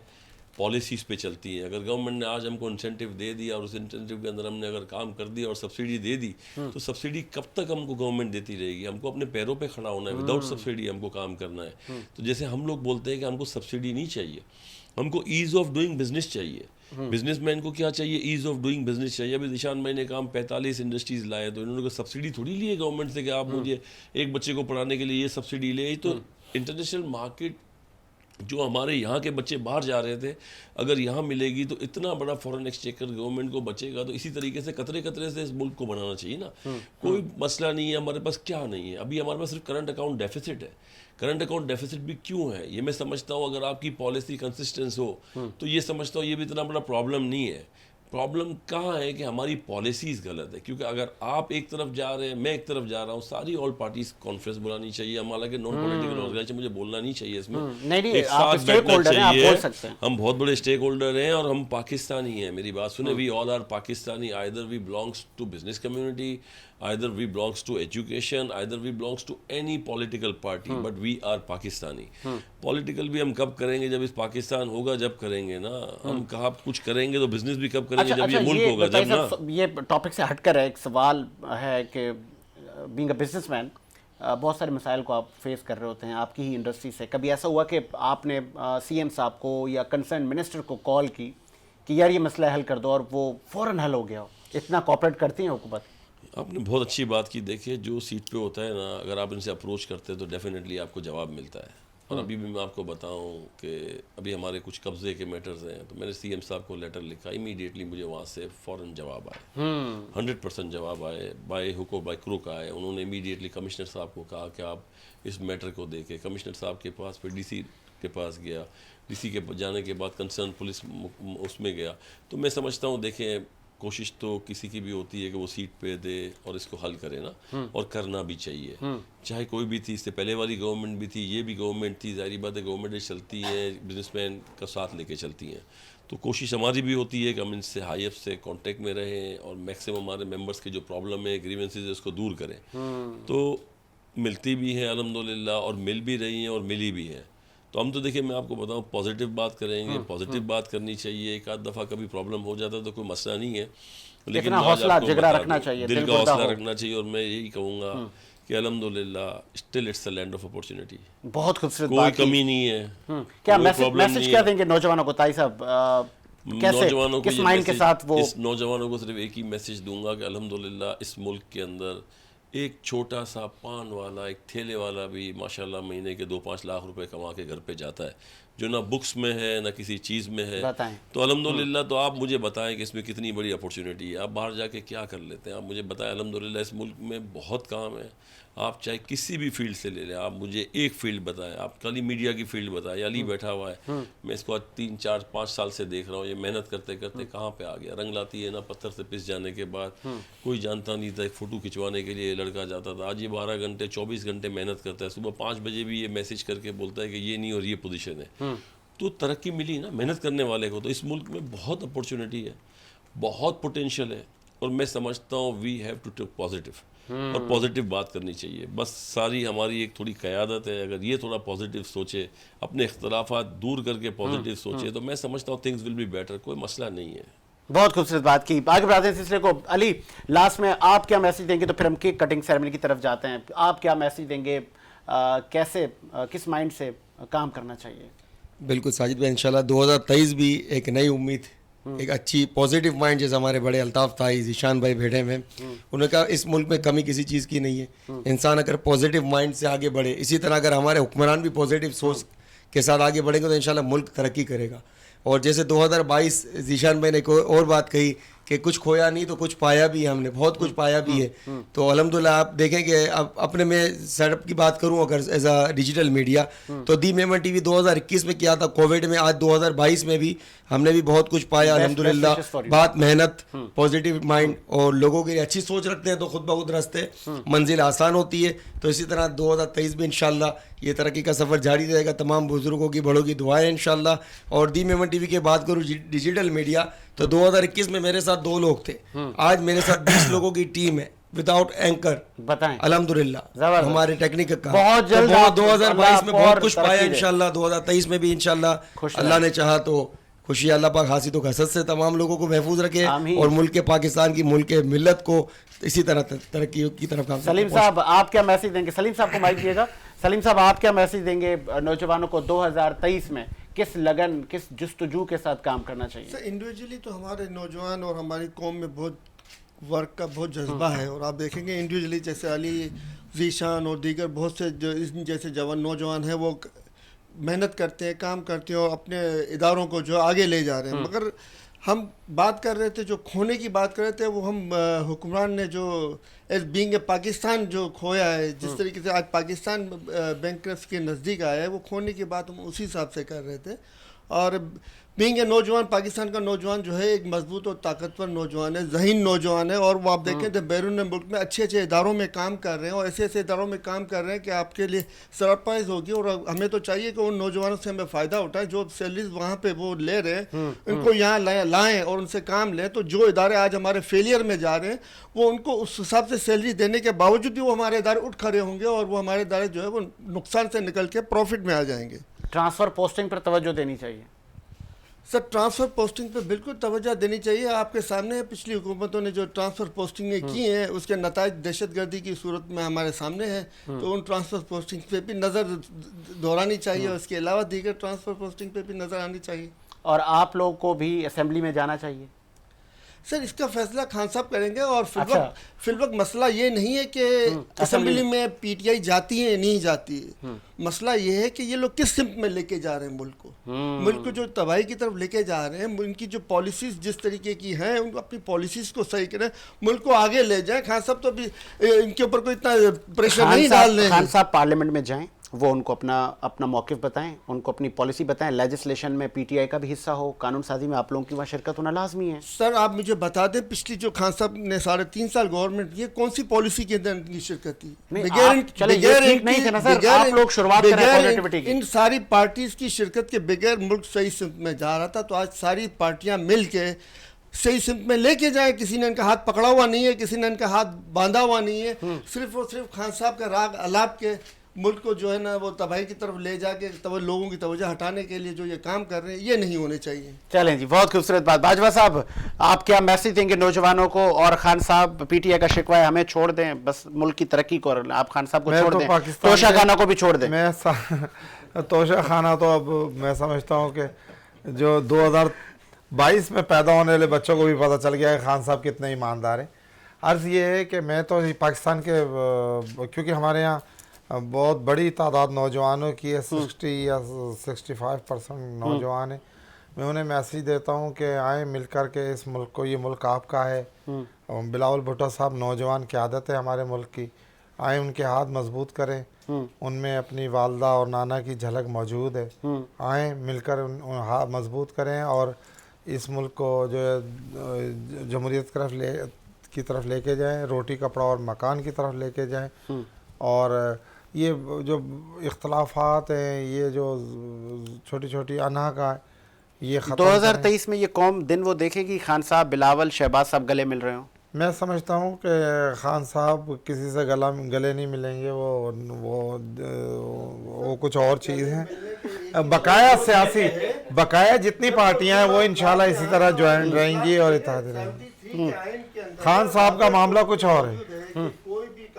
Speaker 1: پالیسیز پہ چلتی ہیں. اگر گورنمنٹ نے آج ہم کو انسینٹو دے دیا اور اس انسینٹو کے اندر ہم نے اگر کام کر دیا اور سبسڈی دے دی, تو سبسڈی کب تک ہم کو گورنمنٹ دیتی رہے گی؟ ہم کو اپنے پیروں پہ کھڑا ہونا ہے, وداؤٹ سبسڈی ہم کو کام کرنا ہے. تو جیسے ہم لوگ بولتے ہیں کہ ہم کو سبسڈی نہیں چاہیے, ہم کو ایز آف ڈوئنگ بزنس چاہیے. بزنس مین کو کیا چاہیے؟ ایز آف ڈوئنگ بزنس چاہیے. ابھی ذیشان بھائی نے کام 45 انڈسٹریز لائے, تو انہوں نے سبسڈی تھوڑی لی ہے گورنمنٹ سے کہ آپ مجھے ایک بچے کو پڑھانے کے لیے یہ سبسڈی لے. تو انٹرنیشنل مارکیٹ جو ہمارے یہاں کے بچے باہر جا رہے تھے, اگر یہاں ملے گی تو اتنا بڑا فورن ایکسچیکر گورنمنٹ کو بچے گا. تو اسی طریقے سے قطرے قطرے سے اس ملک کو بنانا چاہیے نا. کوئی مسئلہ نہیں ہے ہمارے پاس, کیا نہیں ہے ابھی ہمارے پاس صرف کرنٹ اکاؤنٹ ڈیفیسٹ ہے. کرنٹ اکاؤنٹ ڈیفیسٹ بھی کیوں ہے یہ میں سمجھتا ہوں, اگر آپ کی پالیسی کنسسٹنس ہو تو یہ سمجھتا ہوں یہ بھی اتنا بڑا پرابلم نہیں ہے. پرابلم کہاں ہے کہ ہماری پالیسیز غلط ہے. کیونکہ اگر آپ ایک طرف جا رہے ہیں, میں ایک طرف جا رہا ہوں, ساری آل پارٹیز کانفرنس بلانی چاہیے. ہم حالانکہ نان پولیٹیکل آرگنائزیشن, مجھے بولنا نہیں چاہیے اس میں, ایک ساتھ بیٹھنا چاہیے. ہم بہت بڑے اسٹیک ہولڈر ہیں اور ہم پاکستانی ہیں. میری بات سنیں, we all are Pakistani. Either we belongs to business community, either we belongs to education, either we belongs to any political party, but we are Pakistani. Political بھی ہم کب کریں گے؟ جب اس پاکستان ہوگا جب کریں گے نا. ہم کہاں کچھ کریں گے تو بزنس بھی کب کریں گے؟ جب یہ ملک ہوگا جب نا.
Speaker 2: یہ ٹاپک سے ہٹ کر ایک سوال ہے کہ بینگ اے بزنس مین بہت سارے مسائل کو آپ فیس کر رہے ہوتے ہیں آپ کی ہی انڈسٹری سے. کبھی ایسا ہوا کہ آپ نے CM صاحب کو یا کنسرن منسٹر کو کال کی کہ یار یہ مسئلہ حل کر دو, اور وہ فوراً حل ہو گیا ہو؟ اتنا کوآپریٹ کرتی ہیں حکومت؟
Speaker 1: آپ نے بہت اچھی بات کی. دیکھیے جو سیٹ پہ ہوتا ہے نا, اگر آپ ان سے اپروچ کرتے ہیں تو ڈیفینیٹلی آپ کو جواب ملتا ہے. اور ابھی بھی میں آپ کو بتاؤں کہ ابھی ہمارے کچھ قبضے کے میٹرز ہیں, تو میں نے CM صاحب کو لیٹر لکھا, امیڈیٹلی مجھے وہاں سے فوراً جواب آئے, 100% جواب آئے, بائی ہک اور بائی کروک آئے. انہوں نے امیڈیٹلی کمشنر صاحب کو کہا کہ آپ اس میٹر کو دیکھیں. کمشنر صاحب کے پاس, پھر DC کے پاس گیا, DC کے جانے کے بعد کنسرن پولیس اس میں گیا. تو میں سمجھتا ہوں دیکھیں کوشش تو کسی کی بھی ہوتی ہے کہ وہ سیٹ پہ دے اور اس کو حل کرے نا, اور کرنا بھی چاہیے, چاہے کوئی بھی تھی. اس سے پہلے والی گورنمنٹ بھی تھی, یہ بھی گورنمنٹ تھی, ظاہری بات ہے گورنمنٹ چلتی ہیں بزنس مین کا ساتھ لے کے چلتی ہیں. تو کوشش ہماری بھی ہوتی ہے کہ ہم ان سے ہائی ایف سے کانٹیکٹ میں رہیں اور میکسیمم ہمارے ممبرس کے جو پرابلم ہے, گریونسز ہے, اس کو دور کریں. تو ملتی بھی ہیں الحمدللہ, اور مل بھی رہی ہیں اور ملی بھی ہیں. تو ہم تو دیکھیں, میں آپ کو بتاؤں, پازیٹیو بات کریں گے, پازیٹیو بات کرنی چاہیے. ایک آدھ دفعہ کبھی پرابلم ہو جاتا تو کوئی مسئلہ نہیں ہے, لیکن
Speaker 2: حوصلہ جگرا رکھنا چاہیے,
Speaker 1: دل کا حوصلہ رکھنا چاہیے. اور میں یہی کہوں گا کہ الحمدللہ still it's a land of opportunity.
Speaker 2: بہت خوبصورت
Speaker 1: کوئی کمی نہیں ہے.
Speaker 2: کیا میسج کیا دیں گے نوجوانوں کو طائی صاحب؟
Speaker 1: نوجوانوں کو
Speaker 2: کس مائنڈ کے ساتھ وہ
Speaker 1: اس نوجوانوں کو صرف ایک ہی میسج دوں گا کہ الحمدللہ اس ملک کے اندر ایک چھوٹا سا پان والا, ایک ٹھیلے والا بھی ماشاءاللہ مہینے کے 2-5 لاکھ روپے کما کے گھر پہ جاتا ہے, جو نہ بکس میں ہے نہ کسی چیز میں ہے. تو الحمدللہ تو آپ مجھے بتائیں کہ اس میں کتنی بڑی اپورچونیٹی ہے. آپ باہر جا کے کیا کر لیتے ہیں, آپ مجھے بتائیں. الحمدللہ اس ملک میں بہت کام ہے. آپ چاہے کسی بھی فیلڈ سے لے لیں, آپ مجھے ایک فیلڈ بتائیں. آپ کلی میڈیا کی فیلڈ بتائیں. علی بیٹھا ہوا ہے, میں اس کو 3-4-5 سال سے دیکھ رہا ہوں. یہ محنت کرتے کرتے کہاں پہ آ گیا. رنگ لاتی ہے نا پتھر سے پس جانے کے بعد, کوئی جانتا نہیں تھا. ایک فوٹو کھنچوانے کے لیے لڑکا جاتا تھا, آج یہ 12 گھنٹے 24 گھنٹے محنت کرتا ہے. صبح 5 بجے بھی یہ میسج کر کے بولتا ہے کہ یہ نہیں اور یہ پوزیشن ہے. تو ترقی ملی نا محنت کرنے والے کو. تو اس ملک میں بہت اپورچونیٹی ہے, بہت پوٹینشیل ہے, اور میں سمجھتا ہوں we have to take positive, اور پازیٹیو بات کرنی چاہیے. بس ساری ہماری ایک تھوڑی قیادت ہے, اگر یہ تھوڑا پازیٹیو سوچے, اپنے اختلافات دور کر کے پازیٹیو سوچے, تو میں سمجھتا ہوں تھنگز ول بی بیٹر. کوئی مسئلہ نہیں ہے.
Speaker 2: بہت خوبصورت بات کی. آگے بڑھاتے ہیں سلسلے کو. علی, لاسٹ میں آپ کیا میسج دیں گے, تو پھر ہم کیک کٹنگ سیریمنی کی طرف جاتے ہیں. آپ کیا میسج دیں گے, کیسے کس مائنڈ سے کام کرنا چاہیے؟
Speaker 4: بالکل ساجد بھائی, انشاءاللہ 2023 بھی ایک نئی امید, ایک اچھی پازیٹیو مائنڈ, جیسے ہمارے بڑے الطاف طائی ذیشان بھائی بیٹھے ہوئے ہیں, انہوں نے کہا اس ملک میں کمی کسی چیز کی نہیں ہے. انسان اگر پازیٹیو مائنڈ سے آگے بڑھے, اسی طرح اگر ہمارے حکمران بھی پازیٹیو سوچ کے ساتھ آگے بڑھیں گے تو انشاءاللہ ملک ترقی کرے گا. اور جیسے 2022 ذیشان بھائی نے کوئی اور بات کہی کہ کچھ کھویا نہیں تو کچھ پایا بھی ہے, ہم نے بہت کچھ پایا بھی ہے. تو الحمدللہ آپ دیکھیں کہ اب اپنے میں سیٹ اپ کی بات کروں اگر ایز اے ڈیجیٹل میڈیا, تو دی میمن ٹی وی 2021 میں کیا تھا کووڈ میں, آج 2022 میں بھی ہم نے بھی بہت کچھ پایا الحمدللہ. بات محنت, پازیٹیو مائنڈ اور لوگوں کے لیے اچھی سوچ رکھتے ہیں تو خود بخود راستے منزل آسان ہوتی ہے. تو اسی طرح 2023 میں انشاءاللہ یہ ترقی کا سفر جاری رہے گا. تمام بزرگوں کی بڑوں کی دعائیں انشاءاللہ. اور دی میمن ٹی وی کی بات کروں ڈیجیٹل میڈیا, تو 2021 میں میرے ساتھ 2 لوگ تھے, آج میرے ساتھ 20 لوگوں کی ٹیم ہے وداؤٹ اینکر.
Speaker 2: بتائیں
Speaker 4: الحمدللہ ہمارے ٹیکنیکل کا
Speaker 2: بہت جلد
Speaker 4: 2022 میں بہت کچھ پایا انشاءاللہ. 2023 میں بھی انشاءاللہ اللہ نے چاہا تو خوشی اللہ پاک حاسد و حسد سے تمام لوگوں کو محفوظ رکھے, اور ملک پاکستان کی ملک ملت کو اسی طرح ترقی کی طرف.
Speaker 2: سلیم صاحب آپ کیا میسج دیں گے؟ سلیم صاحب کو مائک دیے گا. سلیم صاحب آپ کیا میسج دیں گے نوجوانوں کو 2023 میں کس لگن, کس جستجو کے ساتھ کام کرنا چاہیے؟
Speaker 5: سر انڈیویجولی تو ہمارے نوجوان اور ہماری قوم میں بہت ورک کا بہت جذبہ ہے, اور آپ دیکھیں گے انڈیویجولی جیسے علی, ذیشان اور دیگر بہت سے جو جیسے جوان نوجوان ہیں وہ محنت کرتے ہیں, کام کرتے ہیں اور اپنے اداروں کو جو آگے لے جا رہے ہیں. مگر ہم بات کر رہے تھے, جو کھونے کی بات کر رہے تھے, وہ ہم حکمران نے جو ایز بینگ اے پاکستان جو کھویا ہے, جس طریقے سے آج پاکستان بینکرپسی کے نزدیک آیا ہے, وہ کھونے کی بات ہم اسی حساب سے کر رہے تھے. اور بینگ اے نوجوان, پاکستان کا نوجوان جو ہے ایک مضبوط اور طاقتور نوجوان ہے, ذہین نوجوان ہے, اور وہ آپ دیکھیں تو بیرون ملک میں اچھے اچھے اداروں میں کام کر رہے ہیں, اور ایسے ایسے اداروں میں کام کر رہے ہیں کہ آپ کے لیے سرپرائز ہوگی. اور ہمیں تو چاہیے کہ ان نوجوانوں سے ہمیں فائدہ اٹھائیں جو سیلریز وہاں پہ وہ لے رہے ہیں, ان کو یہاں لائیں اور ان سے کام لیں. تو جو ادارے آج ہمارے فیلئر میں جا رہے ہیں, وہ ان کو اس حساب سے سیلری دینے کے باوجود بھی وہ ہمارے ادارے اٹھ کھڑے ہوں گے, اور وہ ہمارے ادارے جو ہے وہ نقصان سے نکل کے پروفٹ میں آ جائیں گے.
Speaker 2: ٹرانسفر پوسٹنگ پر توجہ دینی چاہیے.
Speaker 5: سر ٹرانسفر پوسٹنگ پہ بالکل توجہ دینی چاہیے. آپ کے سامنے ہے پچھلی حکومتوں نے جو ٹرانسفر پوسٹنگیں کی ہیں, اس کے نتائج دہشت گردی کی صورت میں ہمارے سامنے ہیں. تو ان ٹرانسفر پوسٹنگ پہ بھی نظر دہرانی چاہیے, اور اس کے علاوہ دیگر ٹرانسفر پوسٹنگ پہ بھی نظر آنی چاہیے.
Speaker 2: اور آپ لوگ کو بھی اسمبلی میں جانا چاہیے.
Speaker 5: سر اس کا فیصلہ خان صاحب کریں گے, اور فی الوقت مسئلہ یہ نہیں ہے کہ اسمبلی میں پی ٹی آئی جاتی ہے یا نہیں جاتی ہے. مسئلہ یہ ہے کہ یہ لوگ کس سمت میں لے کے جا رہے ہیں ملک کو, ملک کو جو تباہی کی طرف لے کے جا رہے ہیں. ان کی جو پالیسیز جس طریقے کی ہیں, ان کو اپنی پالیسیز کو صحیح کریں, ملک کو آگے لے جائیں. خان صاحب تو ابھی ان کے اوپر کوئی اتنا پریشر نہیں ڈال رہے ہیں.
Speaker 2: خان صاحب پارلیمنٹ میں جائیں, وہ ان کو اپنا موقف بتائیں, ان کو اپنی پالیسی بتائیں. لیجسلیشن میں پی ٹی آئی کا بھی حصہ ہو, قانون سازی میں آپ لوگوں کی وہاں شرکت ہونا لازمی ہے.
Speaker 5: سر آپ مجھے بتا دیں پچھلی جو خان صاحب نے 3.5 سال گورنمنٹ کی کون سی پالیسی کے اندر ان کی شرکت تھی؟ ان ساری پارٹیز کی شرکت کے بغیر ملک صحیح سمت میں جا رہا تھا. تو آج ساری پارٹیاں مل کے صحیح سمت میں لے کے جائیں. کسی نے ان کا ہاتھ پکڑا ہوا نہیں ہے, کسی نے ان کا ہاتھ باندھا ہوا نہیں ہے. صرف اور صرف خان صاحب کا راگ الاپ کے ملک کو جو ہے نا وہ تباہی کی طرف لے جا کے لوگوں کی توجہ ہٹانے کے لیے جو یہ کام کر رہے ہیں, یہ نہیں ہونے چاہیے.
Speaker 2: چلیں جی, بہت خوبصورت بات. باجوہ صاحب آپ کیا میسج دیں گے نوجوانوں کو؟ اور خان صاحب پی ٹی آئی کا شکوہ ہے ہمیں چھوڑ دیں, بس ملک کی ترقی کو, آپ خان صاحب کو چھوڑ دیں, توشہ خانہ کو بھی چھوڑ دیں.
Speaker 6: توشہ خانہ تو اب میں سمجھتا ہوں کہ جو 2022 میں پیدا ہونے والے بچوں کو بھی پتہ چل گیا ہے خان صاحب کتنے ایماندار ہیں. عرض یہ ہے کہ میں تو پاکستان کے, کیونکہ ہمارے یہاں بہت بڑی تعداد نوجوانوں کی ہے, 60 یا 65% نوجوان ہیں. میں انہیں میسیج دیتا ہوں کہ آئیں مل کر کے اس ملک کو, یہ ملک آپ کا ہے. بلاول بھٹو صاحب نوجوان قیادت ہے ہمارے ملک کی, آئیں ان کے ہاتھ مضبوط کریں. ان میں اپنی والدہ اور نانا کی جھلک موجود ہے. آئیں مل کر ہاتھ مضبوط کریں اور اس ملک کو جو ہے جمہوریت کی طرف لے کے جائیں, روٹی کپڑا اور مکان کی طرف لے کے جائیں. اور یہ جو اختلافات ہیں, یہ جو چھوٹی چھوٹی انہا کا, یہ ختم
Speaker 2: 2023 میں یہ قوم دن وہ دیکھے گی خان صاحب, بلاول, شہباز صاحب گلے مل رہے ہوں.
Speaker 6: میں سمجھتا ہوں کہ خان صاحب کسی سے گلے نہیں ملیں گے. وہ کچھ اور چیز ہیں. بقایا جتنی پارٹیاں ہیں وہ انشاءاللہ اسی طرح جوائنٹ رہیں گی اور اتحاد رہیں گی. خان صاحب کا معاملہ کچھ اور ہے.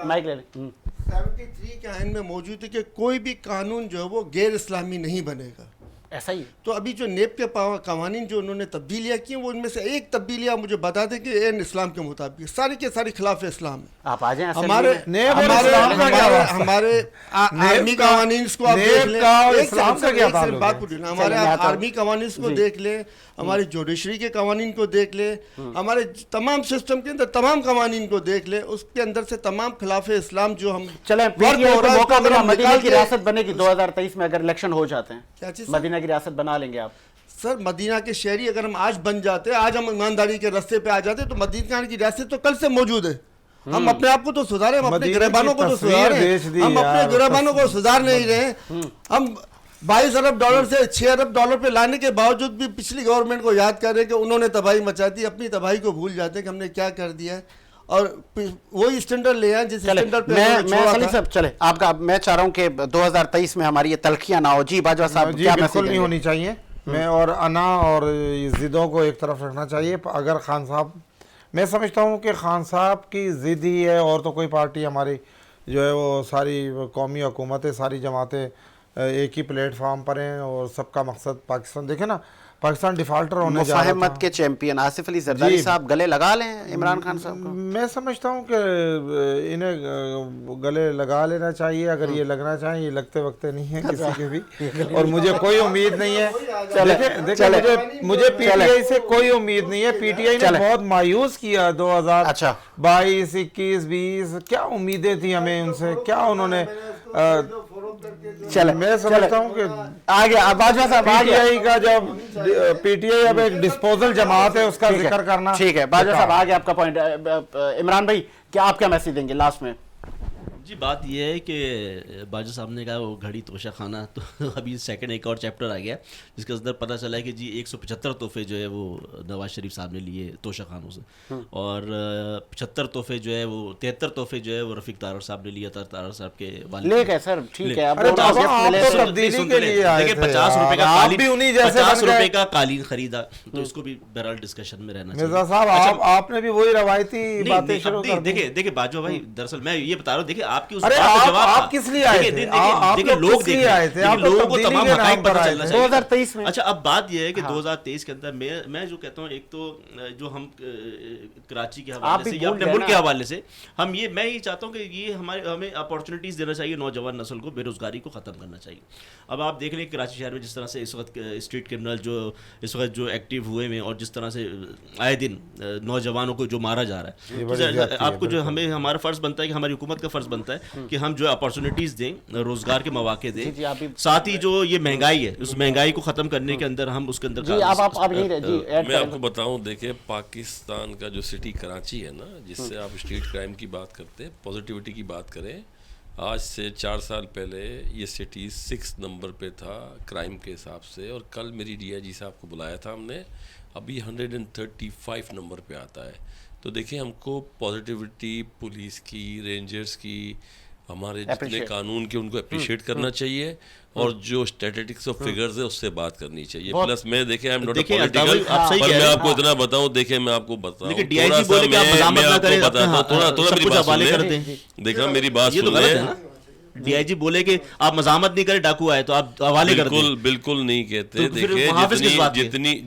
Speaker 2: مائک لے لیں.
Speaker 5: 73 کے آئین میں موجود ہے کہ کوئی بھی قانون جو ہے وہ غیر اسلامی نہیں بنے گا.
Speaker 2: ایسا ہی.
Speaker 5: تو ابھی جو نیب کے قوانین جو انہوں نے تبدیلیاں کی ہیں, وہ ان میں سے ایک تبدیلی آپ مجھے بتا دیں کہ این اسلام کے مطابق ساری کے ساری خلاف اسلام ہے.
Speaker 2: آپ آ جائیں
Speaker 5: ہمارے آرمی قوانین کو آپ دیکھ لیں, ہمارے آرمی قوانین کو دیکھ لیں, ہمارے جوڈیشری کے قوانین کو دیکھ لیں, ہمارے تمام سسٹم کے اندر تمام قوانین کو دیکھ لیں, اس کے اندر سے تمام خلاف اسلام جو ہم
Speaker 2: موقع ملا مدینہ کی ریاست بنے گی 2023 میں اگر الیکشن ہو جاتے ہیں, کیا چیز مدینہ کی ریاست بنا لیں گے آپ؟
Speaker 5: سر مدینہ کے شہری اگر ہم آج بن جاتے, آج ہم ایمانداری کے راستے پہ آ جاتے, تو مدینہ کی ریاست تو کل سے موجود ہے. ہم اپنے آپ کو تو سدھاریں, ہم اپنے گریبانوں کو تو سدھاریں, ہم اپنے گریبانوں کو سدھار نہیں رہے. ہم 22 ارب ڈالر سے 6 ارب ڈالر پہ لانے کے باوجود بھی پچھلی گورنمنٹ کو یاد کر رہے کہ انہوں نے تباہی مچا دی, اپنی تباہی کو بھول جاتے ہیں کہ ہم نے کیا کر دیا ہے, اور وہی اسٹینڈرڈ لے آئیں جس اسٹینڈرڈ پہ
Speaker 2: خلیل صاحب. چلے آپ کا, میں چاہ رہا ہوں کہ 2023 میں ہماری یہ تلخیاں نہ ہو. جی باجوہ صاحب,
Speaker 6: جی بالکل نہیں ہونی چاہیے. میں اور انا اور ضدوں کو ایک طرف رکھنا چاہیے. اگر خان صاحب, میں سمجھتا ہوں کہ خان صاحب کی ضد ہی ہے, اور تو کوئی پارٹی ہماری جو ہے وہ ساری قومی حکومتیں, ساری جماعتیں ایک ہی پلیٹ فارم پر ہیں, اور سب کا مقصد پاکستان. دیکھیں نا, پاکستان ڈیفالٹر ہونے جا رہا تھا.
Speaker 2: مفاہمت کے چیمپئن آصف علی زرداری صاحب گلے لگا لیں عمران خان صاحب کو.
Speaker 6: میں سمجھتا ہوں کہ انہیں گلے لگا لینا چاہیے, اگر یہ لگنا چاہیں. یہ لگتے وقتے نہیں ہیں کسی کے بھی, اور مجھے کوئی امید نہیں ہے. دیکھیں مجھے پی ٹی آئی سے کوئی امید نہیں ہے. پی ٹی آئی نے بہت مایوس کیا 2022, 21, 20. کیا امیدیں تھیں ہمیں ان سے, کیا انہوں نے.
Speaker 2: چلے
Speaker 6: میں سمجھتا ہوں کہ
Speaker 2: آگے باجوہ صاحب,
Speaker 6: پی ٹی آئی کا جب پی ٹی آئی اب ایک ڈسپوزل جماعت ہے, اس کا ذکر کرنا
Speaker 2: ٹھیک ہے. باجوہ صاحب آگے آپ کا پوائنٹ. عمران بھائی کیا آپ کیا میسیج دیں گے لاسٹ میں؟
Speaker 3: جی بات یہ ہے کہ باجوہ صاحب نے کہا وہ گھڑی توشہ خانہ, تو ابھی سیکنڈ ایک اور چیپٹر آ گیا جس کے اندر پتہ چلا ہے کہ جی 175 تحفے جو ہے وہ نواز شریف صاحب نے لیے توشہ خانوں سے, اور 75 تحفے جو ہے وہ 73 تحفے جو ہے وہ رفیق تارڑ صاحب نے لیا تھا. تارڑ صاحب کے والد
Speaker 2: لے گئے سر, ٹھیک ہے.
Speaker 6: تبدیلی کے لیے
Speaker 3: دیکھیں 50 روپے کا قالین خریدا, تو اس کو بھی بہرحال ڈسکشن میں رہنا چاہیے.
Speaker 6: مرزا صاحب آپ نے بھی وہی روایتی باتیں شروع کر دی.
Speaker 3: دیکھیں باجوہ بھائی, دراصل میں یہ بتا رہا ہوں, دیکھیں آپ کی اس
Speaker 6: آپ کس لیے آئے تھے,
Speaker 3: لوگ دیکھ رہے ہیں, لوگوں کو تمام حقائق پتہ چلنا چاہیے
Speaker 2: 2023 میں.
Speaker 3: اچھا اب بات یہ ہے کہ 2023 کے اندر میں جو کہتا ہوں, ایک تو جو ہم کراچی کے حوالے سے یا اپنے ملک کے حوالے سے میں یہ چاہتا ہوں کہ یہ ہمیں اپارچونیٹیز دینا چاہیے نوجوان نسل کو, بے روزگاری کو ختم کرنا چاہیے. اب آپ دیکھ لیں کراچی شہر میں جس طرح سے اس وقت اسٹریٹ کرمنل جو اس وقت جو ایکٹیو ہوئے ہیں, اور جس طرح سے آئے دن نوجوانوں کو جو مارا جا رہا ہے, آپ کو جو ہمارا فرض بنتا ہے کہ ہماری حکومت کا فرض بنتا بنتا ہے کہ ہم جو اپارچونیٹیز دیں, روزگار کے مواقع دیں, ساتھ ہی جو یہ مہنگائی ہے اس مہنگائی کو ختم کرنے کے اندر ہم اس کے اندر
Speaker 1: میں آپ کو بتاؤں, دیکھیں پاکستان کا جو سٹی کراچی ہے نا, جس سے آپ اسٹریٹ کرائم کی بات کرتے ہیں, پازیٹیوٹی کی بات کریں, آج سے 4 سال پہلے یہ سٹی 6 نمبر پہ تھا کرائم کے حساب سے, اور کل میری ڈی آئی جی صاحب کو بلایا تھا ہم نے, ابھی 135 نمبر پہ آتا ہے. تو دیکھیں ہم کو پازیٹیوٹی پولیس کی, رینجرز کی, ہمارے جتنے قانون کے, ان کو اپریشیٹ کرنا چاہیے, اور جو اسٹیٹسٹکس اور فگرز ہے اس سے بات کرنی چاہیے. پلس میں دیکھیں I am not a political, پر میں آپ کو اتنا بتاؤں, دیکھیں میں آپ کو بتاؤں تھوڑا سا, میں آپ کو بتاتا ہوں, تھوڑا میری بات سن لیں, دیکھا میری بات سن لیں.
Speaker 3: ڈی آئی جی بولے کہ آپ مزاحمت نہیں کریں ڈاکو آئے تو آپ حوالے کر دیں.
Speaker 1: بالکل نہیں کہتے. دیکھیں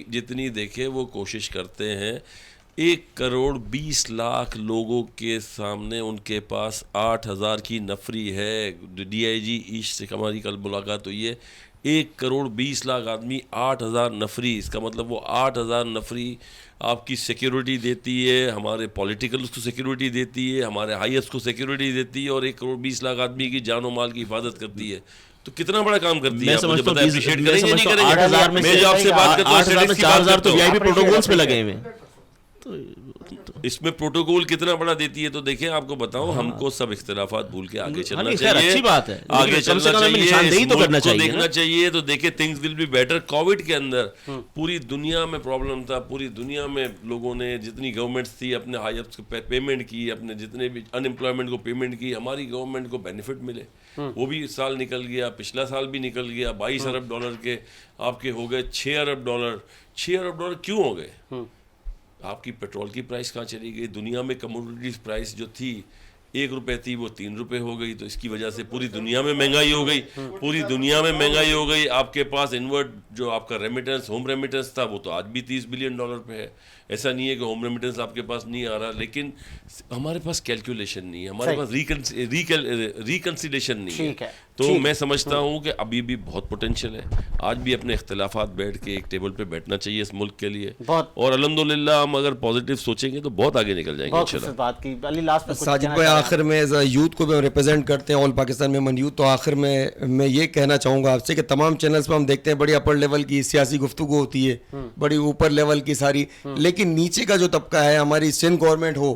Speaker 1: جتنی دیکھیں وہ کوشش کرتے ہیں. 1,20,00,000 لوگوں کے سامنے ان کے پاس 8,000 کی نفری ہے. ڈی آئی جی ایسٹ سے ہماری کل ملاقات ہوئی ہے, 1,20,00,000 آدمی, 8,000 نفری, اس کا مطلب وہ 8,000 نفری آپ کی سیکیورٹی دیتی ہے, ہمارے پولیٹیکلز کو سیکیورٹی دیتی ہے, ہمارے ہائیسٹ کو سیکیورٹی دیتی ہے, اور 1,20,00,000 آدمی کی جان و مال کی حفاظت کرتی ہے. تو کتنا بڑا کام کرتی ہے, مجھے پتہ ہے اپریشیٹ کریں گے نہیں کریں گے. میں جو آپ سے بات کرتا ہوں
Speaker 3: 4,000 تو وی آئی پی پروٹوکولز پہ لگے ہوئے ہیں,
Speaker 1: اس میں پروٹوکول کتنا بڑا دیتی ہے. تو دیکھیں آپ کو بتاؤں, ہم کو سب اختلافات بھول کے آگے چلنا چاہیے,
Speaker 3: اچھی بات ہے,
Speaker 1: آگے چلنا چاہیے, اس ملک کو دیکھنا چاہیے. تو دیکھیں things will be better. Covid کے اندر پوری دنیا میں پرابلم تھا, پوری دنیا میں لوگوں نے جتنی گورنمنٹس تھی اپنے ہائیسٹ کو پیمنٹ کی, اپنے جتنے بھی ان امپلائمنٹ کو پیمنٹ کی. ہماری گورنمنٹ کو بینیفٹ ملے, وہ بھی سال نکل گیا, پچھلا سال بھی نکل گیا. 22 ارب ڈالر کے آپ کے ہو گئے 6 ارب ڈالر. 6 ارب ڈالر کیوں ہو گئے؟ آپ کی پیٹرول کی پرائس کہاں چلی گئی؟ دنیا میں کموڈیٹیز پرائس جو تھی 1 روپے تھی وہ 3 روپے ہو گئی. تو اس کی وجہ سے پوری دنیا میں مہنگائی ہو گئی, پوری دنیا میں مہنگائی ہو گئی. آپ کے پاس انورٹ جو آپ کا ریمیٹنس, ہوم ریمیٹنس تھا, وہ تو آج بھی 30 بلین ڈالر پہ ہے. ایسا نہیں ہے کہ ہوم ریمیٹنس آپ کے پاس نہیں آ رہا, لیکن ہمارے پاس کیلکولیشن نہیں ہے, ہمارے پاس ریکنسیلیشن نہیں ہے. تو میں سمجھتا ہوں کہ ابھی بھی بہت پوٹینشیل ہے. آج بھی اپنے اختلافات بیٹھ کے ایک ٹیبل پہ بیٹھنا چاہیے اس ملک کے لیے, اور الحمدللہ ہم اگر پازیٹیو سوچیں گے تو بہت آگے نکل جائیں گے انشاءاللہ.
Speaker 4: ساجد بھائی آخر میں ایز اے یوتھ کو بھی ہم ریپرزینٹ کرتے ہیں, آل پاکستان میمن یوتھ, تو آخر میں یہ کہنا چاہوں گا آپ سے کہ تمام چینلز پہ ہم دیکھتے ہیں بڑی اپر لیول کی سیاسی گفتگو ہوتی ہے, بڑی اوپر لیول کی ساری, لیکن نیچے کا جو طبقہ ہے, ہماری سندھ گورنمنٹ ہو,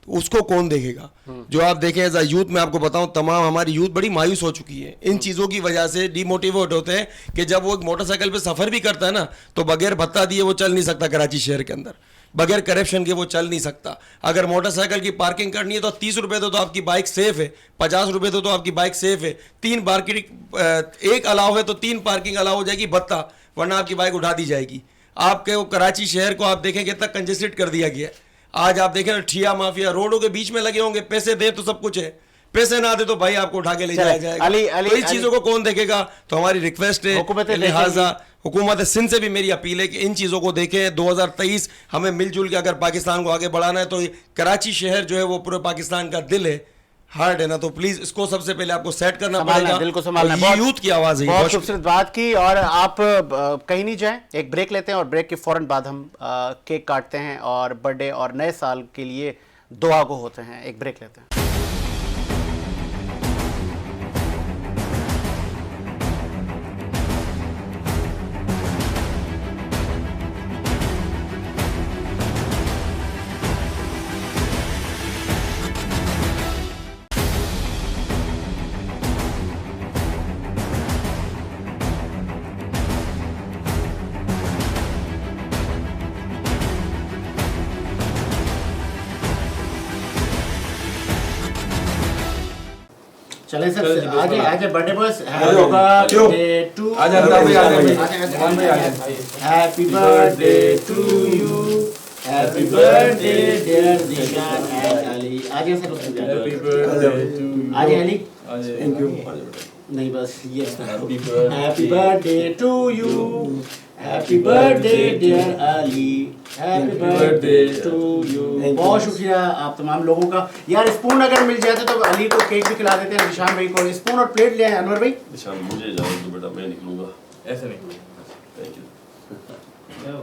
Speaker 4: اس کو کون دیکھے گا؟ جو آپ دیکھیں ایز اے یوتھ, میں آپ کو بتاؤں تمام ہماری یوتھ بڑی مایوس ہو چکی ہے ان چیزوں کی وجہ سے, ڈی موٹیویٹ ہوتے ہیں کہ جب وہ ایک موٹر سائیکل پہ سفر بھی کرتا ہے نا, تو بغیر بھتہ دیے وہ چل نہیں سکتا کراچی شہر کے اندر, بغیر کرپشن کے وہ چل نہیں سکتا. اگر موٹر سائیکل کی پارکنگ کرنی ہے تو 30 روپے تو آپ کی بائک سیف ہے, 50 روپے تو آپ کی بائک سیف ہے, 3 پارکنگ ایک الاؤ ہے تو 3 پارکنگ الاؤ ہو جائے گی بھتہ, ورنہ آپ کی بائک اٹھا دی جائے گی. آپ کے وہ کراچی شہر کو آپ دیکھیں کتنا کنجسٹڈ کر دیا گیا ہے. آج آپ دیکھیں ٹھیا مافیا روڈوں کے بیچ میں لگے ہوں گے, پیسے دے تو سب کچھ ہے, پیسے نہ دے تو بھائی آپ کو اٹھا کے لے جایا جائے گا. تو اس چیزوں کو کون دیکھے گا؟ تو ہماری ریکویسٹ ہے, لہٰذا حکومت سندھ سے بھی میری اپیل ہے کہ ان چیزوں کو دیکھیں. 2023 ہمیں مل جل کے اگر پاکستان کو آگے بڑھانا ہے, تو کراچی شہر جو ہے وہ پورے پاکستان کا دل ہے, ہارڈ ہے نا, تو پلیز اس کو سب سے پہلے آپ کو سیٹ کرنا پڑے گا.
Speaker 2: دل کو سنبھالنا,
Speaker 4: یہ یوتھ کی آواز ہے.
Speaker 2: بہت خوبصورت بات کی. اور آپ کہیں نہیں جائیں, ایک بریک لیتے ہیں, اور بریک کے فوراً بعد ہم کیک کاٹتے ہیں اور برتھ ڈے اور نئے سال کے لیے دعا گو ہوتے ہیں. ایک بریک لیتے ہیں. چلیں سر, آجے birthday boys, happy birthday to you, happy birthday dear Zeeshan and Ali. آجے سر, آجے علی, نہیں بس یہ happy birthday to you, happy birthday dear Ali, happy birthday to you. بہت شکریہ آپ تمام لوگوں کا. یار اسپون اگر مل جاتے تو علی کو کیک بھی کھلا دیتے ہیں, نشان بھائی کو اسپون اور پلیٹ لے آئے. انور بھائی
Speaker 1: نشان مجھے اجازت دو بیٹا, میں نکلوں گا.
Speaker 7: ایسے نہیں,
Speaker 1: تھینک یو.